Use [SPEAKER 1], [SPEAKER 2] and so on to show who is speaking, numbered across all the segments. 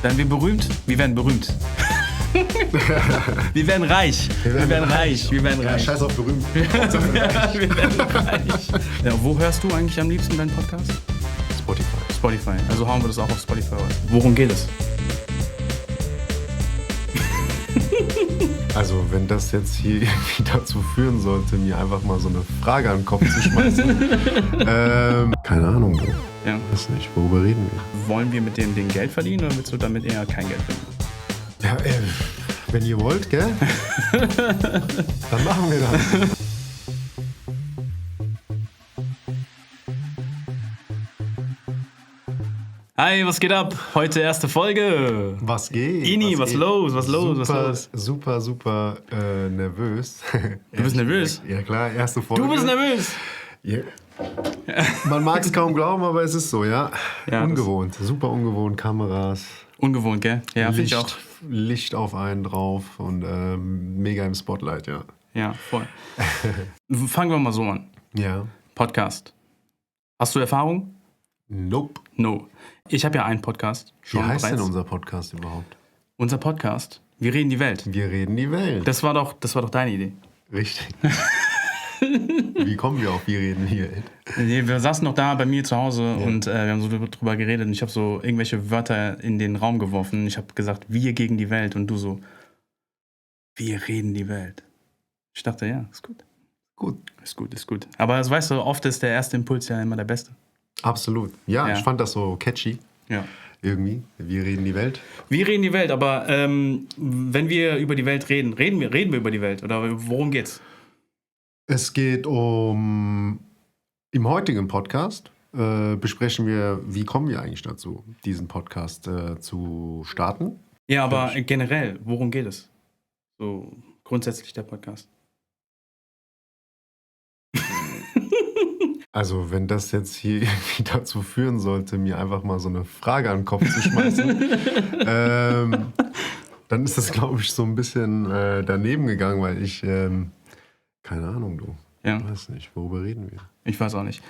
[SPEAKER 1] Werden wir berühmt? Wir werden berühmt. Wir werden reich. Wir werden reich.
[SPEAKER 2] Ja, scheiß auf berühmt.
[SPEAKER 1] Wir werden reich. Ja, wo hörst du eigentlich am liebsten deinen Podcast? Spotify. Also hauen wir das auch auf Spotify raus. Worum geht es?
[SPEAKER 2] Also wenn das jetzt hier irgendwie dazu führen sollte, mir einfach mal so eine Frage an den Kopf zu schmeißen. Keine Ahnung, Bro.
[SPEAKER 1] Ja.
[SPEAKER 2] Weiß nicht, worüber reden wir?
[SPEAKER 1] Wollen wir mit dem Ding Geld verdienen oder willst du damit eher kein Geld verdienen?
[SPEAKER 2] Ja, wenn ihr wollt, gell? Dann machen wir das.
[SPEAKER 1] Hi, was geht ab? Heute erste Folge.
[SPEAKER 2] Was geht?
[SPEAKER 1] Ini, was los?
[SPEAKER 2] Super nervös.
[SPEAKER 1] Du bist nervös?
[SPEAKER 2] Ja klar, erste Folge.
[SPEAKER 1] Du bist nervös?
[SPEAKER 2] Ja. Man mag es kaum glauben, aber es ist so, ja.
[SPEAKER 1] Ja,
[SPEAKER 2] ungewohnt, super ungewohnt, Kameras.
[SPEAKER 1] Ungewohnt, gell? Ja, finde ich auch.
[SPEAKER 2] Licht auf einen drauf und mega im Spotlight, ja.
[SPEAKER 1] Ja, voll. Fangen wir mal so an.
[SPEAKER 2] Ja.
[SPEAKER 1] Podcast. Hast du Erfahrung?
[SPEAKER 2] Nope.
[SPEAKER 1] No. Ich habe ja einen Podcast.
[SPEAKER 2] Wie heißt denn unser Podcast überhaupt?
[SPEAKER 1] Unser Podcast? Wir reden die Welt.
[SPEAKER 2] Wir reden die Welt.
[SPEAKER 1] Das war doch deine Idee.
[SPEAKER 2] Richtig. Wie kommen wir auf Wir reden die Welt?
[SPEAKER 1] Nee, wir saßen noch da bei mir zu Hause und wir haben so drüber geredet und ich habe so irgendwelche Wörter in den Raum geworfen. Ich habe gesagt, wir gegen die Welt und du so, wir reden die Welt. Ich dachte, ja, ist gut. Ist gut. Aber das weißt du, oft ist der erste Impuls ja immer der beste.
[SPEAKER 2] Absolut. Ja, ich fand das so catchy.
[SPEAKER 1] Ja.
[SPEAKER 2] Irgendwie. Wir reden die Welt.
[SPEAKER 1] Wir reden die Welt, aber wenn wir über die Welt reden wir über die Welt oder worum geht's?
[SPEAKER 2] Es geht im heutigen Podcast besprechen wir, wie kommen wir eigentlich dazu, diesen Podcast zu starten.
[SPEAKER 1] Ja, aber generell, worum geht es? So grundsätzlich der Podcast.
[SPEAKER 2] Also wenn das jetzt hier irgendwie dazu führen sollte, mir einfach mal so eine Frage an den Kopf zu schmeißen, dann ist das, glaube ich, so ein bisschen daneben gegangen, weil ich... keine Ahnung, du.
[SPEAKER 1] Ja.
[SPEAKER 2] Ich weiß nicht, worüber reden wir?
[SPEAKER 1] Ich weiß auch nicht.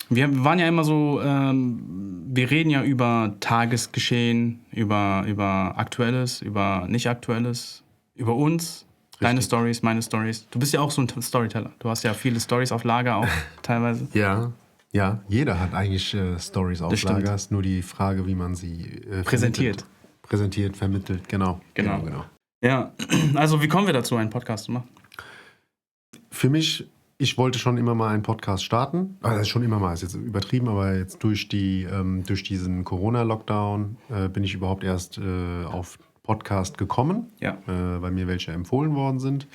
[SPEAKER 1] Wir waren ja immer so, wir reden ja über Tagesgeschehen, über Aktuelles, über Nicht-Aktuelles, über uns, deine Stories, meine Stories. Du bist ja auch so ein Storyteller. Du hast ja viele Stories auf Lager auch teilweise.
[SPEAKER 2] Ja, jeder hat eigentlich Stories auf Lager. Ist nur die Frage, wie man sie
[SPEAKER 1] präsentiert,
[SPEAKER 2] vermittelt, genau.
[SPEAKER 1] Ja, also wie kommen wir dazu, einen Podcast zu machen?
[SPEAKER 2] Für mich, ich wollte schon immer mal einen Podcast starten. Also schon immer mal, ist jetzt übertrieben, aber jetzt durch diesen Corona-Lockdown bin ich überhaupt erst auf Podcast gekommen, weil mir welche empfohlen worden sind,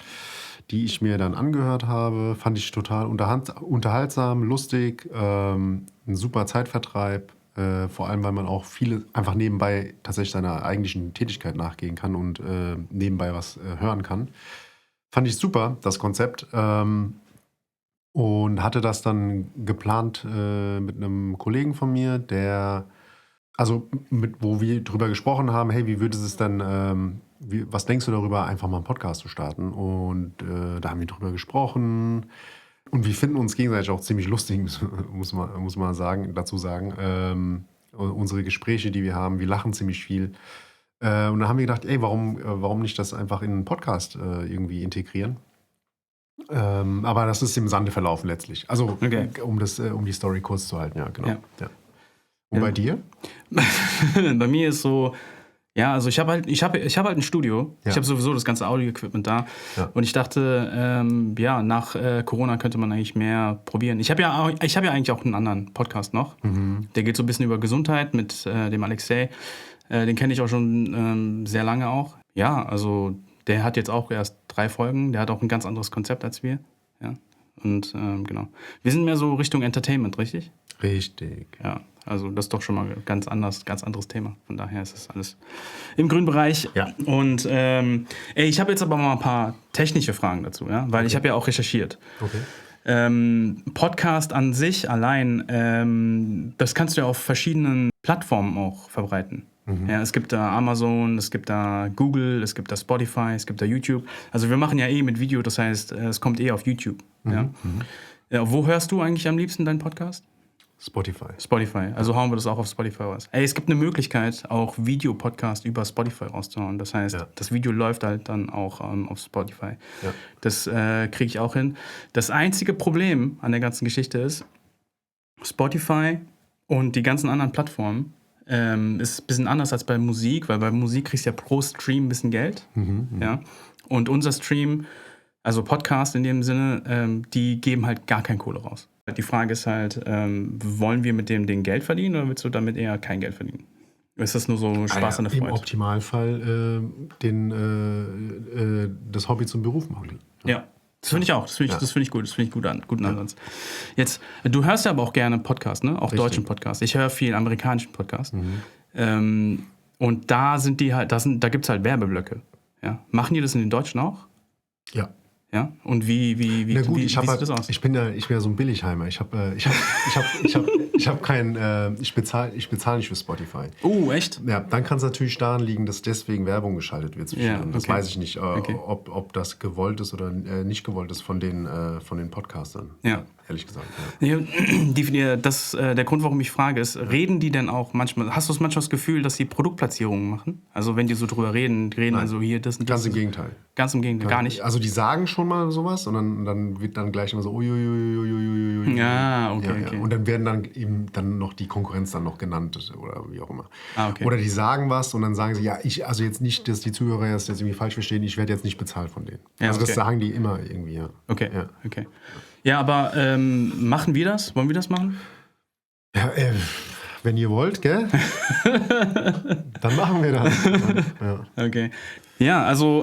[SPEAKER 2] die ich mir dann angehört habe. Fand ich total unterhaltsam, lustig, ein super Zeitvertreib. Vor allem, weil man auch viele einfach nebenbei tatsächlich seiner eigentlichen Tätigkeit nachgehen kann und nebenbei was hören kann. Fand ich super, das Konzept. Und hatte das dann geplant mit einem Kollegen von mir, wo wir drüber gesprochen haben, hey, wie würde es denn, was denkst du darüber, einfach mal einen Podcast zu starten? Und da haben wir drüber gesprochen. Und wir finden uns gegenseitig auch ziemlich lustig, muss man dazu sagen. Unsere Gespräche, die wir haben, wir lachen ziemlich viel. Und dann haben wir gedacht, ey, warum nicht das einfach in einen Podcast irgendwie integrieren? Aber das ist im Sande verlaufen letztlich. Also, um die Story kurz zu halten, ja, genau. Ja. Und bei dir?
[SPEAKER 1] Bei mir ist so, ja, also ich habe halt ein Studio. Ja. Ich habe sowieso das ganze Audio-Equipment da. Ja. Und ich dachte, nach Corona könnte man eigentlich mehr probieren. Ich habe ja eigentlich auch einen anderen Podcast noch. Mhm. Der geht so ein bisschen über Gesundheit mit dem Alexei. Den kenne ich auch schon sehr lange auch. Ja, also der hat jetzt auch erst 3 Folgen. Der hat auch ein ganz anderes Konzept als wir. Ja. Und genau. Wir sind mehr so Richtung Entertainment, richtig?
[SPEAKER 2] Richtig.
[SPEAKER 1] Ja, also das ist doch schon mal ganz anderes Thema. Von daher ist es alles im grünen Bereich. Ja. Und ich habe jetzt aber mal ein paar technische Fragen dazu, ja? Weil ich habe ja auch recherchiert. Okay. Podcast an sich allein, das kannst du ja auf verschiedenen Plattformen auch verbreiten. Mhm. Ja, es gibt da Amazon, es gibt da Google, es gibt da Spotify, es gibt da YouTube. Also wir machen ja mit Video, das heißt, es kommt auf YouTube. Mhm. Ja? Mhm. Ja, wo hörst du eigentlich am liebsten deinen Podcast?
[SPEAKER 2] Spotify.
[SPEAKER 1] Also hauen wir das auch auf Spotify raus. Ey, es gibt eine Möglichkeit, auch Videopodcast über Spotify rauszuhauen. Das heißt, das Video läuft halt dann auch auf Spotify. Ja. Das kriege ich auch hin. Das einzige Problem an der ganzen Geschichte ist, Spotify und die ganzen anderen Plattformen ist ein bisschen anders als bei Musik, weil bei Musik kriegst du ja pro Stream ein bisschen Geld. Ja? Und unser Stream, also Podcast in dem Sinne, die geben halt gar kein Kohle raus. Die Frage ist halt, wollen wir mit dem Ding Geld verdienen oder willst du damit eher kein Geld verdienen? Ist das nur so Spaß an der Freude?
[SPEAKER 2] Im Optimalfall das Hobby zum Beruf machen.
[SPEAKER 1] Ja. Das finde ich auch. Das finde ich gut. Das finde ich guten Ansatz. Jetzt, du hörst ja aber auch gerne Podcasts, ne? Auch Richtig. Deutschen Podcasts. Ich höre viel amerikanischen Podcasts. Und da sind die halt, da gibt es halt Werbeblöcke. Ja? Machen die das in den Deutschen auch?
[SPEAKER 2] Ja.
[SPEAKER 1] Ja? Und wie sieht das aus?
[SPEAKER 2] Ich bin ja so ein Billigheimer. Ich bezahle nicht für Spotify.
[SPEAKER 1] Echt?
[SPEAKER 2] Ja, dann kann es natürlich daran liegen, dass deswegen Werbung geschaltet wird. Das weiß ich nicht, ob das gewollt ist oder nicht gewollt ist von den Podcastern.
[SPEAKER 1] Ja.
[SPEAKER 2] Ehrlich gesagt.
[SPEAKER 1] Ja. Der Grund, warum ich frage, ist, reden die denn auch manchmal, hast du manchmal das Gefühl, dass sie Produktplatzierungen machen? Also wenn die so drüber reden
[SPEAKER 2] Nein.
[SPEAKER 1] also hier das und das.
[SPEAKER 2] Ganz im Gegenteil.
[SPEAKER 1] Ganz im Gegenteil, gar nicht.
[SPEAKER 2] Also die sagen schon mal sowas und dann wird dann gleich immer so uiuiuiuiui.
[SPEAKER 1] Ja, okay.
[SPEAKER 2] Und dann werden dann eben dann noch die Konkurrenz dann noch genannt oder wie auch immer.
[SPEAKER 1] Okay.
[SPEAKER 2] Oder die sagen was und dann sagen sie, also jetzt nicht, dass die Zuhörer das jetzt irgendwie falsch verstehen, ich werde jetzt nicht bezahlt von denen.
[SPEAKER 1] Ja,
[SPEAKER 2] also das sagen die immer irgendwie, ja.
[SPEAKER 1] Okay. Ja, aber machen wir das? Wollen wir das machen?
[SPEAKER 2] Ja, wenn ihr wollt, gell? Dann machen wir das. Ja.
[SPEAKER 1] Okay. Ja, also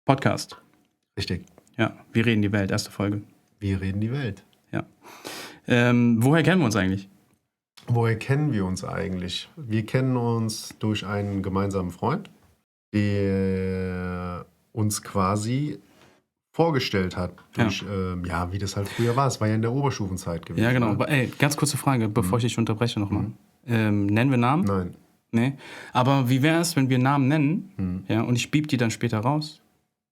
[SPEAKER 1] Podcast.
[SPEAKER 2] Richtig.
[SPEAKER 1] Ja, wir reden die Welt, erste Folge.
[SPEAKER 2] Wir reden die Welt.
[SPEAKER 1] Ja. Woher kennen wir uns eigentlich?
[SPEAKER 2] Woher kennen wir uns eigentlich? Wir kennen uns durch einen gemeinsamen Freund, der uns quasi vorgestellt hat, durch, wie das halt früher war. Es war ja in der Oberstufenzeit gewesen.
[SPEAKER 1] Ja, genau. Aber, ganz kurze Frage, bevor ich dich unterbreche nochmal. Nennen wir Namen?
[SPEAKER 2] Nein.
[SPEAKER 1] Nee. Aber wie wäre es, wenn wir Namen nennen und ich bieb die dann später raus?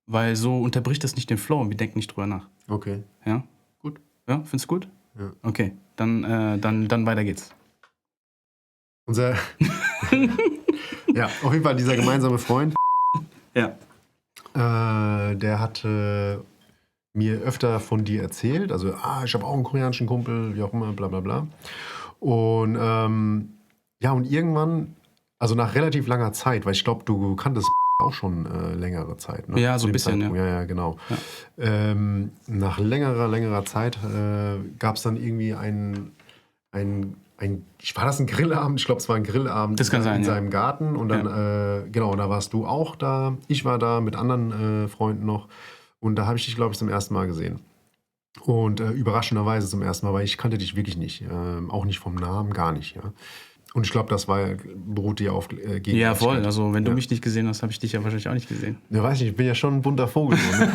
[SPEAKER 1] Weil so unterbricht das nicht den Flow und wir denken nicht drüber nach.
[SPEAKER 2] Okay.
[SPEAKER 1] Ja?
[SPEAKER 2] Gut.
[SPEAKER 1] Ja, findest du gut?
[SPEAKER 2] Ja.
[SPEAKER 1] Okay, dann weiter geht's.
[SPEAKER 2] Unser ja, auf jeden Fall dieser gemeinsame Freund.
[SPEAKER 1] Ja.
[SPEAKER 2] Der hatte mir öfter von dir erzählt. Also, ich habe auch einen koreanischen Kumpel, wie auch immer, bla bla bla. Und und irgendwann, also nach relativ langer Zeit, weil ich glaube, du kanntest auch schon längere Zeit. Ne?
[SPEAKER 1] Ja, so ein bisschen,
[SPEAKER 2] Zeitpunkt. Ja, genau. Ja. Nach längerer Zeit gab es dann irgendwie war das ein Grillabend? Ich glaube, es war ein Grillabend in seinem Garten. Und dann, da warst du auch da. Ich war da mit anderen Freunden noch. Und da habe ich dich, glaube ich, zum ersten Mal gesehen. Und überraschenderweise zum ersten Mal, weil ich kannte dich wirklich nicht. Auch nicht vom Namen, gar nicht. Ja. Und ich glaube, das beruht dir auf Gegenwärtigkeit.
[SPEAKER 1] Ja, voll. Also, wenn du mich nicht gesehen hast, habe ich dich ja wahrscheinlich auch nicht gesehen.
[SPEAKER 2] Ja, weiß nicht, ich bin ja schon ein bunter Vogel. Ne?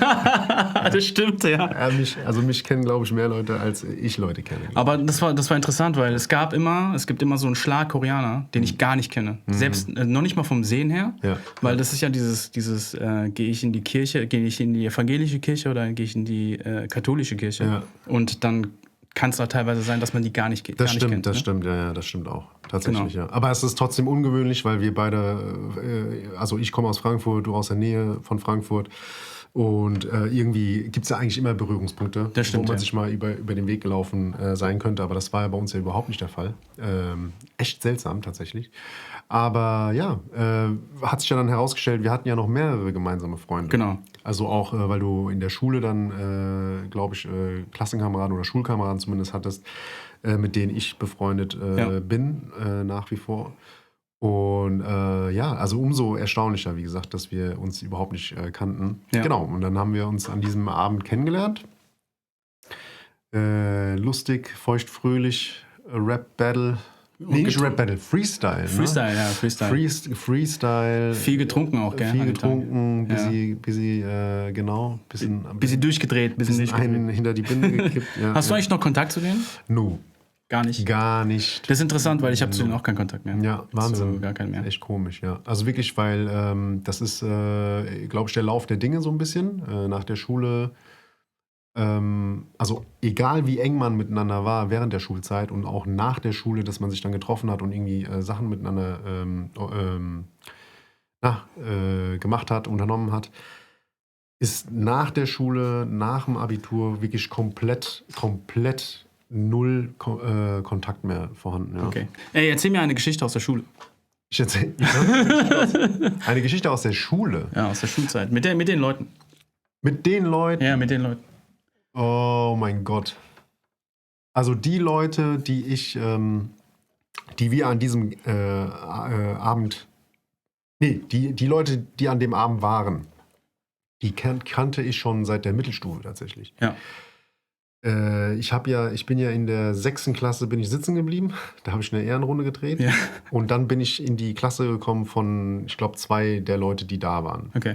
[SPEAKER 1] Das stimmt, ja.
[SPEAKER 2] Mich kennen, glaube ich, mehr Leute, als ich Leute kenne. Aber
[SPEAKER 1] das war interessant, weil es gibt immer so einen Schlag Koreaner, den ich gar nicht kenne. Selbst noch nicht mal vom Sehen her.
[SPEAKER 2] Ja.
[SPEAKER 1] Weil das ist ja dieses gehe ich in die Kirche, gehe ich in die evangelische Kirche oder gehe ich in die katholische Kirche. Ja. Und dann kann es auch teilweise sein, dass man die gar nicht kennt.
[SPEAKER 2] Das stimmt, das stimmt auch. Tatsächlich, genau. Ja. Aber es ist trotzdem ungewöhnlich, weil wir beide, also ich komme aus Frankfurt, du aus der Nähe von Frankfurt. Und irgendwie gibt es ja eigentlich immer Berührungspunkte, wo man sich mal über den Weg gelaufen sein könnte. Aber das war ja bei uns ja überhaupt nicht der Fall. Echt seltsam tatsächlich. Aber ja, hat sich ja dann herausgestellt, wir hatten ja noch mehrere gemeinsame Freunde.
[SPEAKER 1] Genau.
[SPEAKER 2] Also auch, weil du in der Schule dann, glaube ich, Klassenkameraden oder Schulkameraden zumindest hattest, mit denen ich befreundet bin, nach wie vor. Und also umso erstaunlicher, wie gesagt, dass wir uns überhaupt nicht kannten. Ja. Genau, und dann haben wir uns an diesem Abend kennengelernt. Lustig, feuchtfröhlich, Rap-Battle. Nee, nicht Rap-Battle, Freestyle.
[SPEAKER 1] Freestyle, ne? Ja, Freestyle.
[SPEAKER 2] Freestyle.
[SPEAKER 1] Viel getrunken auch, gell?
[SPEAKER 2] Viel getrunken, bisschen
[SPEAKER 1] durchgedreht, bisschen
[SPEAKER 2] einen hinter die Binde gekippt. Ja,
[SPEAKER 1] Hast du eigentlich noch Kontakt zu denen?
[SPEAKER 2] No.
[SPEAKER 1] Gar nicht?
[SPEAKER 2] Gar nicht.
[SPEAKER 1] Das ist interessant, weil ich habe zu denen auch keinen Kontakt mehr.
[SPEAKER 2] Ja, Wahnsinn.
[SPEAKER 1] Gar keinen mehr.
[SPEAKER 2] Echt komisch, ja. Also wirklich, weil das ist, glaube ich, der Lauf der Dinge so ein bisschen. Nach der Schule also egal wie eng man miteinander war während der Schulzeit und auch nach der Schule, dass man sich dann getroffen hat und irgendwie Sachen miteinander gemacht hat, unternommen hat, ist nach der Schule, nach dem Abitur wirklich komplett null Kontakt mehr vorhanden. Ja.
[SPEAKER 1] Okay. Ey, erzähl mir eine Geschichte aus der Schule.
[SPEAKER 2] Ich erzähle eine Geschichte aus der Schule.
[SPEAKER 1] Ja, aus der Schulzeit. Mit den Leuten.
[SPEAKER 2] Mit den Leuten?
[SPEAKER 1] Ja, mit den Leuten.
[SPEAKER 2] Oh mein Gott. Also die Leute, die wir an diesem Abend, die Leute, die an dem Abend waren, die kannte ich schon seit der Mittelstufe tatsächlich.
[SPEAKER 1] Ja.
[SPEAKER 2] Ich bin ja in der 6. Klasse bin ich sitzen geblieben. Da habe ich eine Ehrenrunde gedreht. Ja. Und dann bin ich in die Klasse gekommen von, ich glaube, 2 der Leute, die da waren.
[SPEAKER 1] Okay.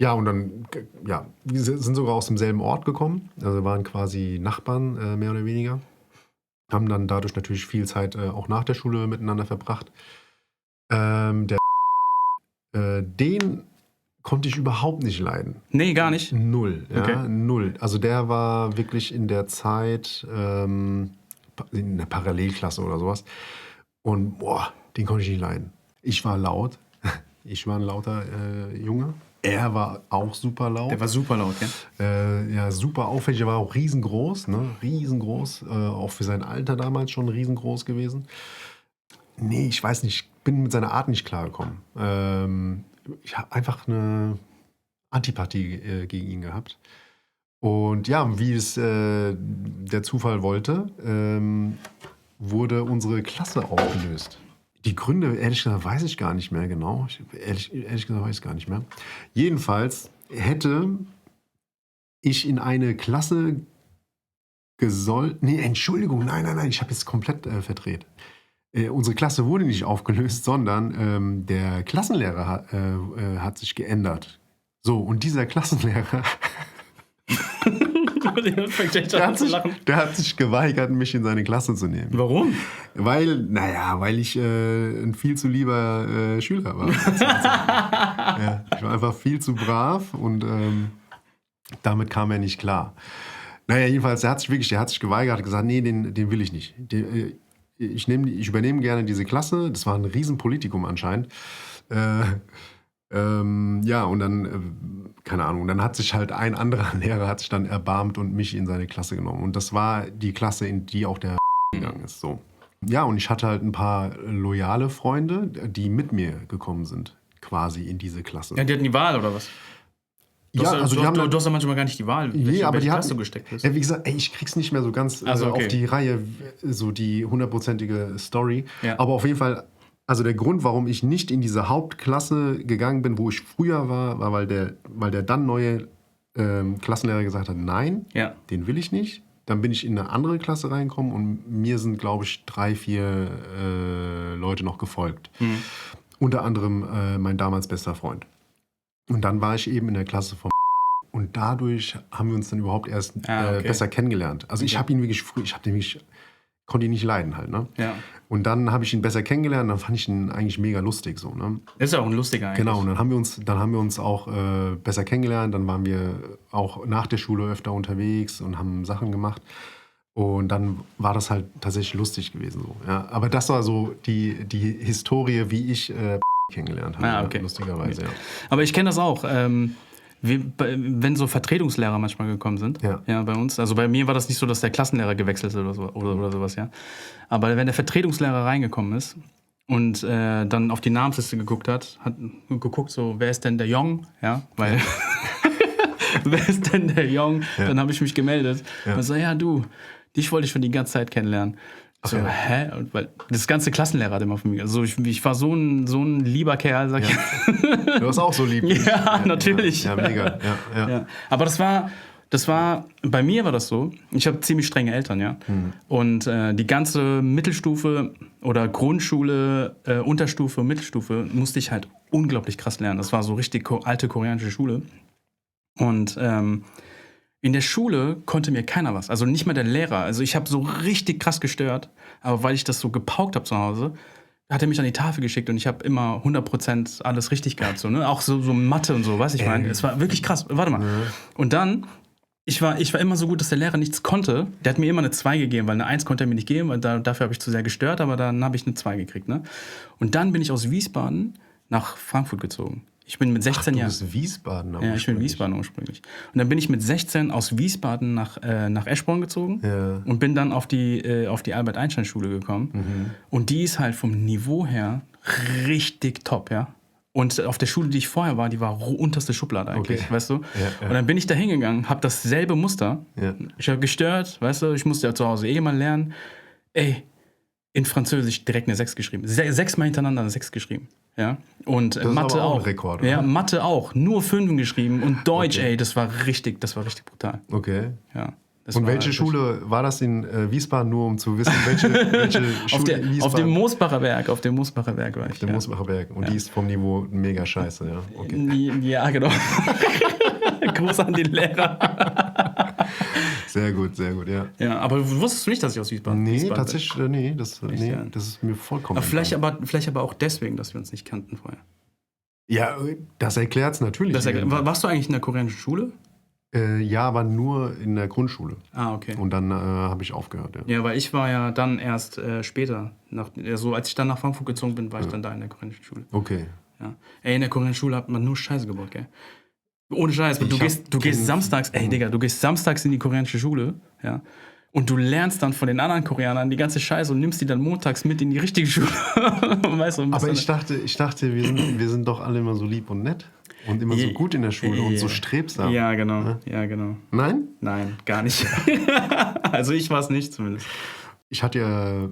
[SPEAKER 2] Ja, und dann, ja, wir sind sogar aus demselben Ort gekommen. Also waren quasi Nachbarn, mehr oder weniger. Haben dann dadurch natürlich viel Zeit auch nach der Schule miteinander verbracht. Den konnte ich überhaupt nicht leiden.
[SPEAKER 1] Nee, gar nicht?
[SPEAKER 2] Null, ja,
[SPEAKER 1] okay.
[SPEAKER 2] Null. Also der war wirklich in der Zeit in der Parallelklasse oder sowas. Und den konnte ich nicht leiden. Ich war laut. Ich war ein lauter Junge. Er war auch super laut.
[SPEAKER 1] Der war super laut, ja?
[SPEAKER 2] Ja, super auffällig. Er war auch riesengroß, ne? Riesengroß. Auch für sein Alter damals schon riesengroß gewesen. Nee, ich weiß nicht. Ich bin mit seiner Art nicht klargekommen. Ich habe einfach eine Antipathie gegen ihn gehabt. Und ja, wie es der Zufall wollte, wurde unsere Klasse aufgelöst. Die Gründe, ehrlich gesagt, weiß ich gar nicht mehr genau. Ehrlich gesagt, weiß ich gar nicht mehr. Jedenfalls hätte ich in eine Klasse gesollt... Nee, Entschuldigung, nein, ich habe jetzt komplett verdreht. Unsere Klasse wurde nicht aufgelöst, sondern der Klassenlehrer hat sich geändert. So, und dieser Klassenlehrer... Der hat sich geweigert, mich in seine Klasse zu nehmen.
[SPEAKER 1] Warum?
[SPEAKER 2] Weil ich ein viel zu lieber Schüler war. Ja, ich war einfach viel zu brav und damit kam er nicht klar. Naja, jedenfalls, der hat sich geweigert, hat gesagt, nee, den will ich nicht. Ich übernehme gerne diese Klasse. Das war ein Riesenpolitikum anscheinend. Ja, und dann, keine Ahnung, dann hat sich halt ein anderer Lehrer hat sich dann erbarmt und mich in seine Klasse genommen. Und das war die Klasse, in die auch der gegangen ist. So. Ja, und ich hatte halt ein paar loyale Freunde, die mit mir gekommen sind, quasi in diese Klasse.
[SPEAKER 1] Ja, die hatten die Wahl, oder was? Du hast ja manchmal gar nicht die Wahl,
[SPEAKER 2] welche
[SPEAKER 1] Klasse du gesteckt bist.
[SPEAKER 2] Wie gesagt, ich krieg's nicht mehr so ganz auf die Reihe, so die 100%ige Story. Ja. Aber auf jeden Fall... Also der Grund, warum ich nicht in diese Hauptklasse gegangen bin, wo ich früher war, weil der dann neue Klassenlehrer gesagt hat, nein, den will ich nicht. Dann bin ich in eine andere Klasse reingekommen und mir sind, glaube ich, 3, 4 Leute noch gefolgt. Unter anderem mein damals bester Freund. Und dann war ich eben in der Klasse vom und dadurch haben wir uns dann überhaupt erst besser kennengelernt. Also ich habe ihn wirklich konnte ihn nicht leiden halt, ne? Ja. Und dann habe ich ihn besser kennengelernt, dann fand ich ihn eigentlich mega lustig so, ne?
[SPEAKER 1] Ist ja auch ein lustiger eigentlich.
[SPEAKER 2] Genau, und dann haben wir uns auch besser kennengelernt, dann waren wir auch nach der Schule öfter unterwegs und haben Sachen gemacht. Und dann war das halt tatsächlich lustig gewesen so, ja. Aber das war so die Historie, wie ich kennengelernt habe, lustigerweise, ja.
[SPEAKER 1] Aber ich kenne das auch, wenn so Vertretungslehrer manchmal gekommen sind, ja, bei uns, also bei mir war das nicht so, dass der Klassenlehrer gewechselt ist oder sowas, ja. Aber wenn der Vertretungslehrer reingekommen ist und dann auf die Namensliste geguckt hat geguckt, so, wer ist denn der Jong, ja, weil, wer ist denn der Jong, dann habe ich mich gemeldet und so, ja, du, dich wollte ich schon die ganze Zeit kennenlernen. So, hä? Weil das ganze Klassenlehrer hat immer von mir. Also ich war so ein lieber Kerl, sag ich.
[SPEAKER 2] Du warst auch so lieb.
[SPEAKER 1] Ja, natürlich.
[SPEAKER 2] Ja, mega. Ja.
[SPEAKER 1] Aber das war, bei mir war das so, ich habe ziemlich strenge Eltern, ja. Und die ganze Mittelstufe oder Grundschule, Unterstufe, Mittelstufe musste ich halt unglaublich krass lernen. Das war so richtig alte koreanische Schule. Und in der Schule konnte mir keiner was, also nicht mal der Lehrer. Also ich habe so richtig krass gestört, aber weil ich das so gepaukt habe zu Hause, hat er mich an die Tafel geschickt und ich habe immer 100% alles richtig gehabt. So, ne? Auch so Mathe und so, weißt du, ich meine. Es war wirklich krass. Warte mal. Und dann, Ich war immer so gut, dass der Lehrer nichts konnte. Der hat mir immer eine 2 gegeben, weil eine 1 konnte er mir nicht geben, weil dafür habe ich zu sehr gestört, aber dann habe ich eine 2 gekriegt. Ne? Und dann bin ich aus Wiesbaden nach Frankfurt gezogen. Ich bin mit 16 Jahren.
[SPEAKER 2] Du bist Wiesbaden
[SPEAKER 1] Ja, ich bin Wiesbaden ursprünglich. Und dann bin ich mit 16 aus Wiesbaden nach Eschborn gezogen und bin dann auf die Albert-Einstein-Schule gekommen. Und die ist halt vom Niveau her richtig top, ja. Und auf der Schule, die ich vorher war, die war unterste Schublade eigentlich, weißt du? Ja. Und dann bin ich da hingegangen, habe dasselbe Muster. Ja. Ich habe gestört, weißt du, ich musste ja zu Hause mal lernen. Ey, in Französisch direkt eine 6 geschrieben. 6 Mal hintereinander eine 6 geschrieben. Ja. Und
[SPEAKER 2] das
[SPEAKER 1] Mathe
[SPEAKER 2] ist aber
[SPEAKER 1] auch.
[SPEAKER 2] Ein Rekord, oder?
[SPEAKER 1] Ja, Mathe auch. Nur 5 geschrieben. Und Deutsch, ey, das war richtig brutal.
[SPEAKER 2] Okay.
[SPEAKER 1] Ja.
[SPEAKER 2] Und welche Schule war das in Wiesbaden, nur um zu wissen, welche Schule in Wiesbaden?
[SPEAKER 1] Auf dem Moosbacher Berg war ich.
[SPEAKER 2] Auf dem Moosbacher Berg. Und die ist vom Niveau mega scheiße, ja.
[SPEAKER 1] Okay. Ja, genau. Gruß an die Lehrer.
[SPEAKER 2] Sehr gut, ja.
[SPEAKER 1] Ja, aber wusstest du nicht, dass ich aus Wiesbaden bin?
[SPEAKER 2] Nee, tatsächlich, das ist mir vollkommen
[SPEAKER 1] vielleicht aber auch deswegen, dass wir uns nicht kannten vorher.
[SPEAKER 2] Ja, das erklärt es natürlich.
[SPEAKER 1] Warst du eigentlich in der koreanischen Schule?
[SPEAKER 2] Ja, aber nur in der Grundschule.
[SPEAKER 1] Ah, okay.
[SPEAKER 2] Und dann habe ich aufgehört, ja.
[SPEAKER 1] Ja, weil ich war ja dann erst später, als ich dann nach Frankfurt gezogen bin, war ich dann da in der koreanischen Schule.
[SPEAKER 2] Okay.
[SPEAKER 1] Ja. Ey, in der koreanischen Schule hat man nur Scheiße gebaut, gell? Ohne Scheiß. Du gehst samstags, du gehst samstags in die koreanische Schule, ja. Und du lernst dann von den anderen Koreanern die ganze Scheiße und nimmst die dann montags mit in die richtige Schule. Weißt du,
[SPEAKER 2] aber ich dachte, wir sind doch alle immer so lieb und nett. Und immer so gut in der Schule und so strebsam.
[SPEAKER 1] Ja, genau. Ja, genau.
[SPEAKER 2] Nein?
[SPEAKER 1] Nein, gar nicht. Also ich war es nicht zumindest.
[SPEAKER 2] Ich hatte ja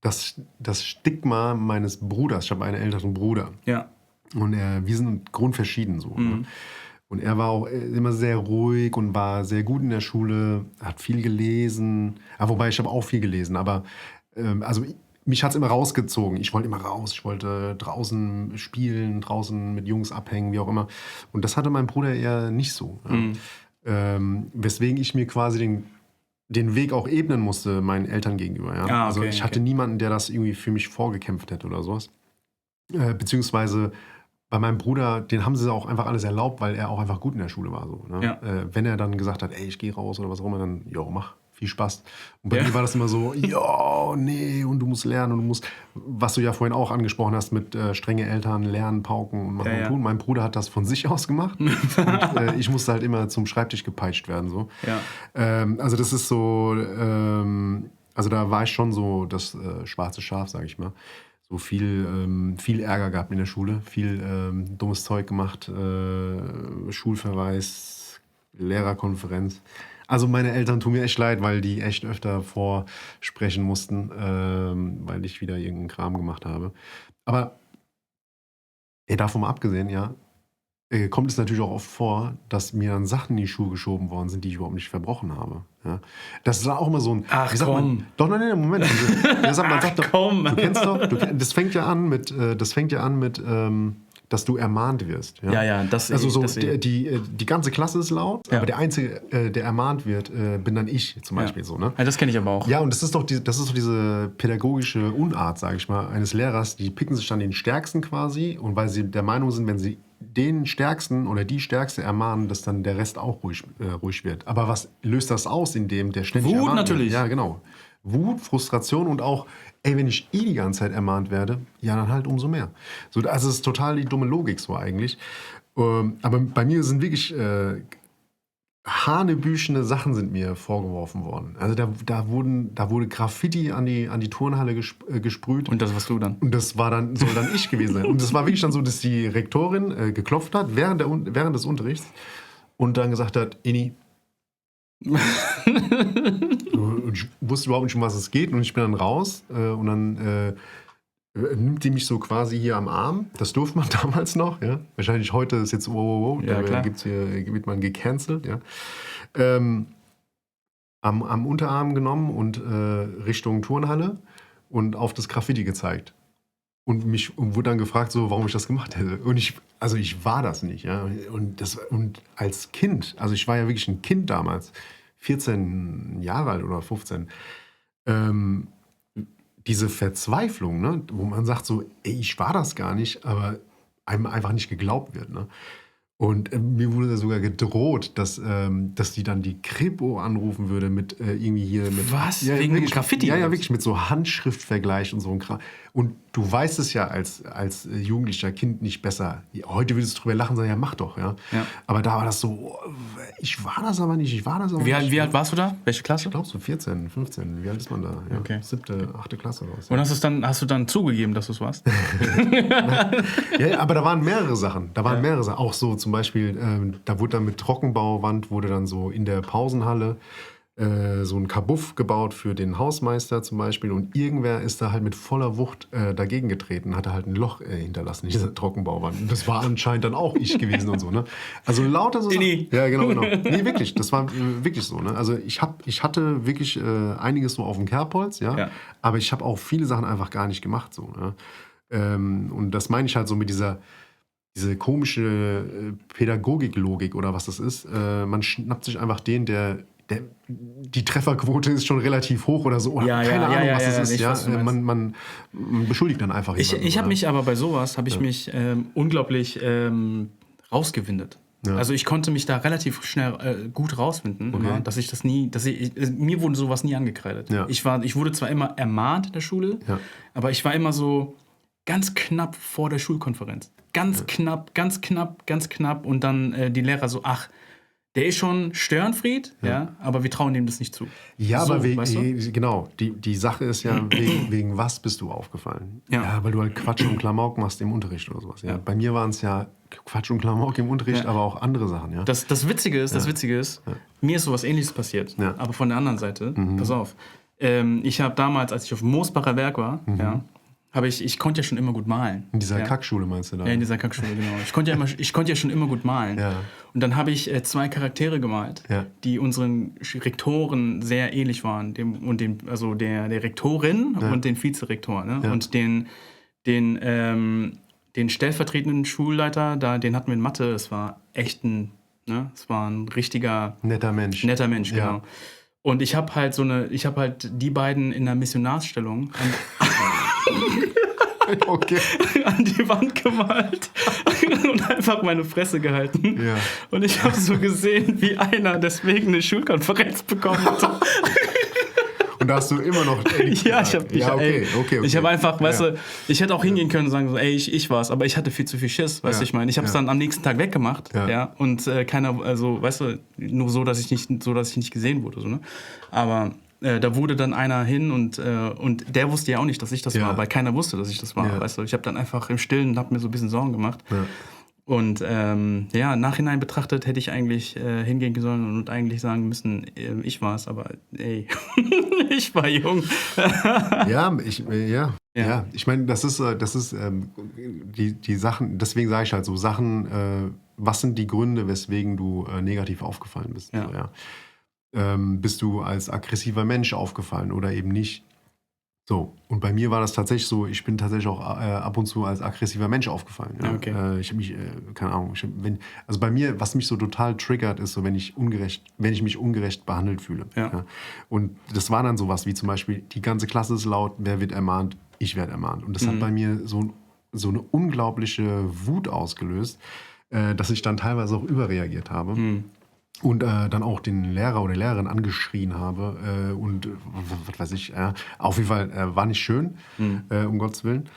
[SPEAKER 2] das Stigma meines Bruders. Ich habe einen älteren Bruder.
[SPEAKER 1] Ja.
[SPEAKER 2] Und wir sind grundverschieden so. Ne? Und er war auch immer sehr ruhig und war sehr gut in der Schule, hat viel gelesen. Ja, wobei, ich habe auch viel gelesen, aber mich hat es immer rausgezogen. Ich wollte immer raus. Ich wollte draußen spielen, draußen mit Jungs abhängen, wie auch immer. Und das hatte mein Bruder eher nicht so. Ja. Weswegen ich mir quasi den Weg auch ebnen musste, meinen Eltern gegenüber. Ja.
[SPEAKER 1] Ah, okay,
[SPEAKER 2] also ich hatte niemanden, der das irgendwie für mich vorgekämpft hätte oder sowas. Beziehungsweise bei meinem Bruder, den haben sie auch einfach alles erlaubt, weil er auch einfach gut in der Schule war. So, ne? Ja. Wenn er dann gesagt hat, ey, ich gehe raus oder was auch immer, dann, jo, mach. Viel Spaß. Und bei mir war das immer so, ja, nee, und du musst lernen und du musst, was du ja vorhin auch angesprochen hast mit strenge Eltern, lernen, pauken und machen und tun. Mein Bruder hat das von sich aus gemacht und ich musste halt immer zum Schreibtisch gepeitscht werden. So. Ja. Also das ist so, also da war ich schon so das schwarze Schaf, sag ich mal. So viel Ärger gehabt in der Schule, viel dummes Zeug gemacht, Schulverweis, Lehrerkonferenz. Also meine Eltern tun mir echt leid, weil die echt öfter vorsprechen mussten, weil ich wieder irgendeinen Kram gemacht habe. Aber davon mal abgesehen, ja, kommt es natürlich auch oft vor, dass mir dann Sachen in die Schuhe geschoben worden sind, die ich überhaupt nicht verbrochen habe. Ja. Das ist auch immer so ein...
[SPEAKER 1] Ach komm.
[SPEAKER 2] Doch, nein, Moment.
[SPEAKER 1] Komm.
[SPEAKER 2] Du kennst doch, das fängt ja an mit... dass du ermahnt wirst. Ja,
[SPEAKER 1] ja, das
[SPEAKER 2] also so die ganze Klasse ist laut, aber der Einzige, der ermahnt wird, bin dann ich zum Beispiel. So, ne?
[SPEAKER 1] Ja, das kenne ich aber auch.
[SPEAKER 2] Ja, und das ist doch diese pädagogische Unart, sage ich mal, eines Lehrers. Die picken sich dann den Stärksten quasi und weil sie der Meinung sind, wenn sie den Stärksten oder die Stärkste ermahnen, dass dann der Rest auch ruhig wird. Aber was löst das aus, indem der ständig
[SPEAKER 1] Wut
[SPEAKER 2] ermahnt
[SPEAKER 1] natürlich.
[SPEAKER 2] Wird? Ja, genau. Wut, Frustration und auch, wenn ich die ganze Zeit ermahnt werde, ja, dann halt umso mehr. So, also es ist total die dumme Logik so eigentlich. Aber bei mir sind wirklich hanebüchene Sachen sind mir vorgeworfen worden. Also da wurde Graffiti an die Turnhalle gesprüht.
[SPEAKER 1] Und das warst du dann?
[SPEAKER 2] Und das soll dann ich gewesen sein. Und das war wirklich dann so, dass die Rektorin geklopft hat während des Unterrichts und dann gesagt hat, Inni, und ich wusste überhaupt nicht, um was es geht und ich bin dann raus und dann nimmt die mich so quasi hier am Arm. Das durfte man damals noch, ja. Wahrscheinlich heute ist jetzt
[SPEAKER 1] ja,
[SPEAKER 2] da wird man gecancelt, ja. Am Unterarm genommen und Richtung Turnhalle und auf das Graffiti gezeigt. Und wurde dann gefragt, so, warum ich das gemacht hätte. Und ich war das nicht, ja. Und als Kind, also ich war ja wirklich ein Kind damals, 14 Jahre alt oder 15, diese Verzweiflung, ne, wo man sagt so, ey, ich war das gar nicht, aber einem einfach nicht geglaubt wird, ne. Und mir wurde sogar gedroht, dass die dann die Kripo anrufen würde mit irgendwie hier mit.
[SPEAKER 1] Was?
[SPEAKER 2] Ja,
[SPEAKER 1] Wegen
[SPEAKER 2] wirklich,
[SPEAKER 1] Graffiti?
[SPEAKER 2] Ja, wirklich mit so Handschriftvergleich und so ein Kram. Und du weißt es ja als jugendlicher Kind nicht besser. Heute würdest du drüber lachen und sagen, ja, mach doch, ja. Aber da war das so, ich war das aber nicht.
[SPEAKER 1] Wie alt warst du da? Welche Klasse?
[SPEAKER 2] Ich glaube so 14, 15. Wie alt ist man da? Ja,
[SPEAKER 1] okay.
[SPEAKER 2] 7., 8. Klasse oder was.
[SPEAKER 1] Und hast du dann zugegeben, dass du es warst?
[SPEAKER 2] Ja, aber da waren mehrere Sachen. Auch so zum Beispiel, da wurde dann mit Trockenbauwand, wurde dann so in der Pausenhalle so ein Kabuff gebaut für den Hausmeister zum Beispiel. Und irgendwer ist da halt mit voller Wucht dagegen getreten, hatte halt ein Loch hinterlassen in dieser Trockenbauwand. Und das war anscheinend dann auch ich gewesen und so, ne? Also lauter so Sachen. Ja, genau. Nee, wirklich. Das war wirklich so, ne? Also ich hatte wirklich einiges so auf dem Kerbholz, ja. Aber ich habe auch viele Sachen einfach gar nicht gemacht, so, ne? Und das meine ich halt so mit diese komische Pädagogiklogik oder was das ist. Man schnappt sich einfach die Trefferquote ist schon relativ hoch oder so. Oder keine Ahnung, was das ist. Ja, man beschuldigt dann einfach jemanden.
[SPEAKER 1] Ich habe mich aber bei sowas, unglaublich rausgewindet. Ja. Also ich konnte mich da relativ schnell gut rausfinden, okay. Dass ich das nie, mir wurde sowas nie angekreidet. Ja. Ich wurde zwar immer ermahnt in der Schule, aber ich war immer so ganz knapp vor der Schulkonferenz. Ganz knapp und dann die Lehrer so, ach, der ist schon Störenfried, aber wir trauen ihm das nicht zu.
[SPEAKER 2] Ja, so, aber genau, die Sache ist ja, wegen was bist du aufgefallen? Ja, weil du halt Quatsch und Klamauk machst im Unterricht oder sowas. Ja. Bei mir waren es ja Quatsch und Klamauk im Unterricht, aber auch andere Sachen. Ja.
[SPEAKER 1] Das Witzige ist, mir ist sowas Ähnliches passiert, aber von der anderen Seite, pass auf. Ich habe damals, als ich auf Moosbacher Werk war, ich konnte ja schon immer gut malen.
[SPEAKER 2] In dieser Kackschule meinst du da?
[SPEAKER 1] Ja, in dieser Kackschule, genau. Ich konnte ja schon immer gut malen. Ja. Und dann habe ich 2 Charaktere gemalt, die unseren Rektoren sehr ähnlich waren. Der Rektorin und den Vizerektor. Ne? Ja. Und den stellvertretenden Schulleiter, den hatten wir in Mathe. Es war echt ein richtiger...
[SPEAKER 2] Netter Mensch.
[SPEAKER 1] Genau. Und ich habe halt die beiden in einer Missionarsstellung
[SPEAKER 2] okay.
[SPEAKER 1] an die Wand gemalt und einfach meine Fresse gehalten. Ja. Und ich habe so gesehen, wie einer deswegen eine Schulkonferenz bekommen hat.
[SPEAKER 2] Und da hast du immer noch...
[SPEAKER 1] Ich habe einfach, weißt du, ich hätte auch hingehen können und sagen so, ey, ich war's, aber ich hatte viel zu viel Schiss, weißt du, ich meine. Ich habe es dann am nächsten Tag weggemacht, und keiner, also, weißt du, nur so, dass ich nicht gesehen wurde, so, ne? Aber da wurde dann einer hin und der wusste ja auch nicht, dass ich das war, weil keiner wusste, dass ich das war, weißt du. Ich habe dann einfach im Stillen und habe mir so ein bisschen Sorgen gemacht. Ja. Und nachhinein betrachtet hätte ich eigentlich hingehen sollen und eigentlich sagen müssen, ich war es, aber ey, ich war jung.
[SPEAKER 2] Ich meine, das ist die Sachen, deswegen sage ich halt so Sachen, was sind die Gründe, weswegen du negativ aufgefallen bist? Ja. So, ja. Bist du als aggressiver Mensch aufgefallen oder eben nicht? So, und bei mir war das tatsächlich so, ich bin tatsächlich auch ab und zu als aggressiver Mensch aufgefallen. Ja? Okay. Ich habe mich, keine Ahnung, also bei mir, was mich so total triggert, ist so, wenn ich mich ungerecht behandelt fühle. Ja. Ja? Und das war dann sowas wie zum Beispiel, die ganze Klasse ist laut, wer wird ermahnt? Ich werde ermahnt. Und das hat bei mir so eine unglaubliche Wut ausgelöst, dass ich dann teilweise auch überreagiert habe. Und dann auch den Lehrer oder Lehrerin angeschrien habe und was weiß ich, auf jeden Fall war nicht schön, um Gottes Willen.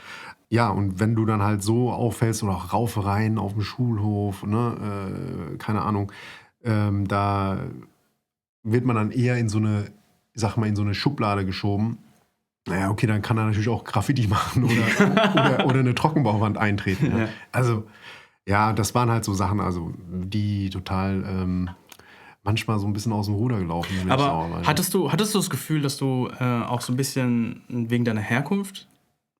[SPEAKER 2] Ja, und wenn du dann halt so auffällst oder auch Raufereien auf dem Schulhof, ne, keine Ahnung, da wird man dann eher in so eine Schublade geschoben. Naja, okay, dann kann er natürlich auch Graffiti machen oder eine Trockenbauwand eintreten. Ja. Also, ja, das waren halt so Sachen, also die total... manchmal so ein bisschen aus dem Ruder gelaufen.
[SPEAKER 1] Aber hattest du das Gefühl, dass du auch so ein bisschen wegen deiner Herkunft,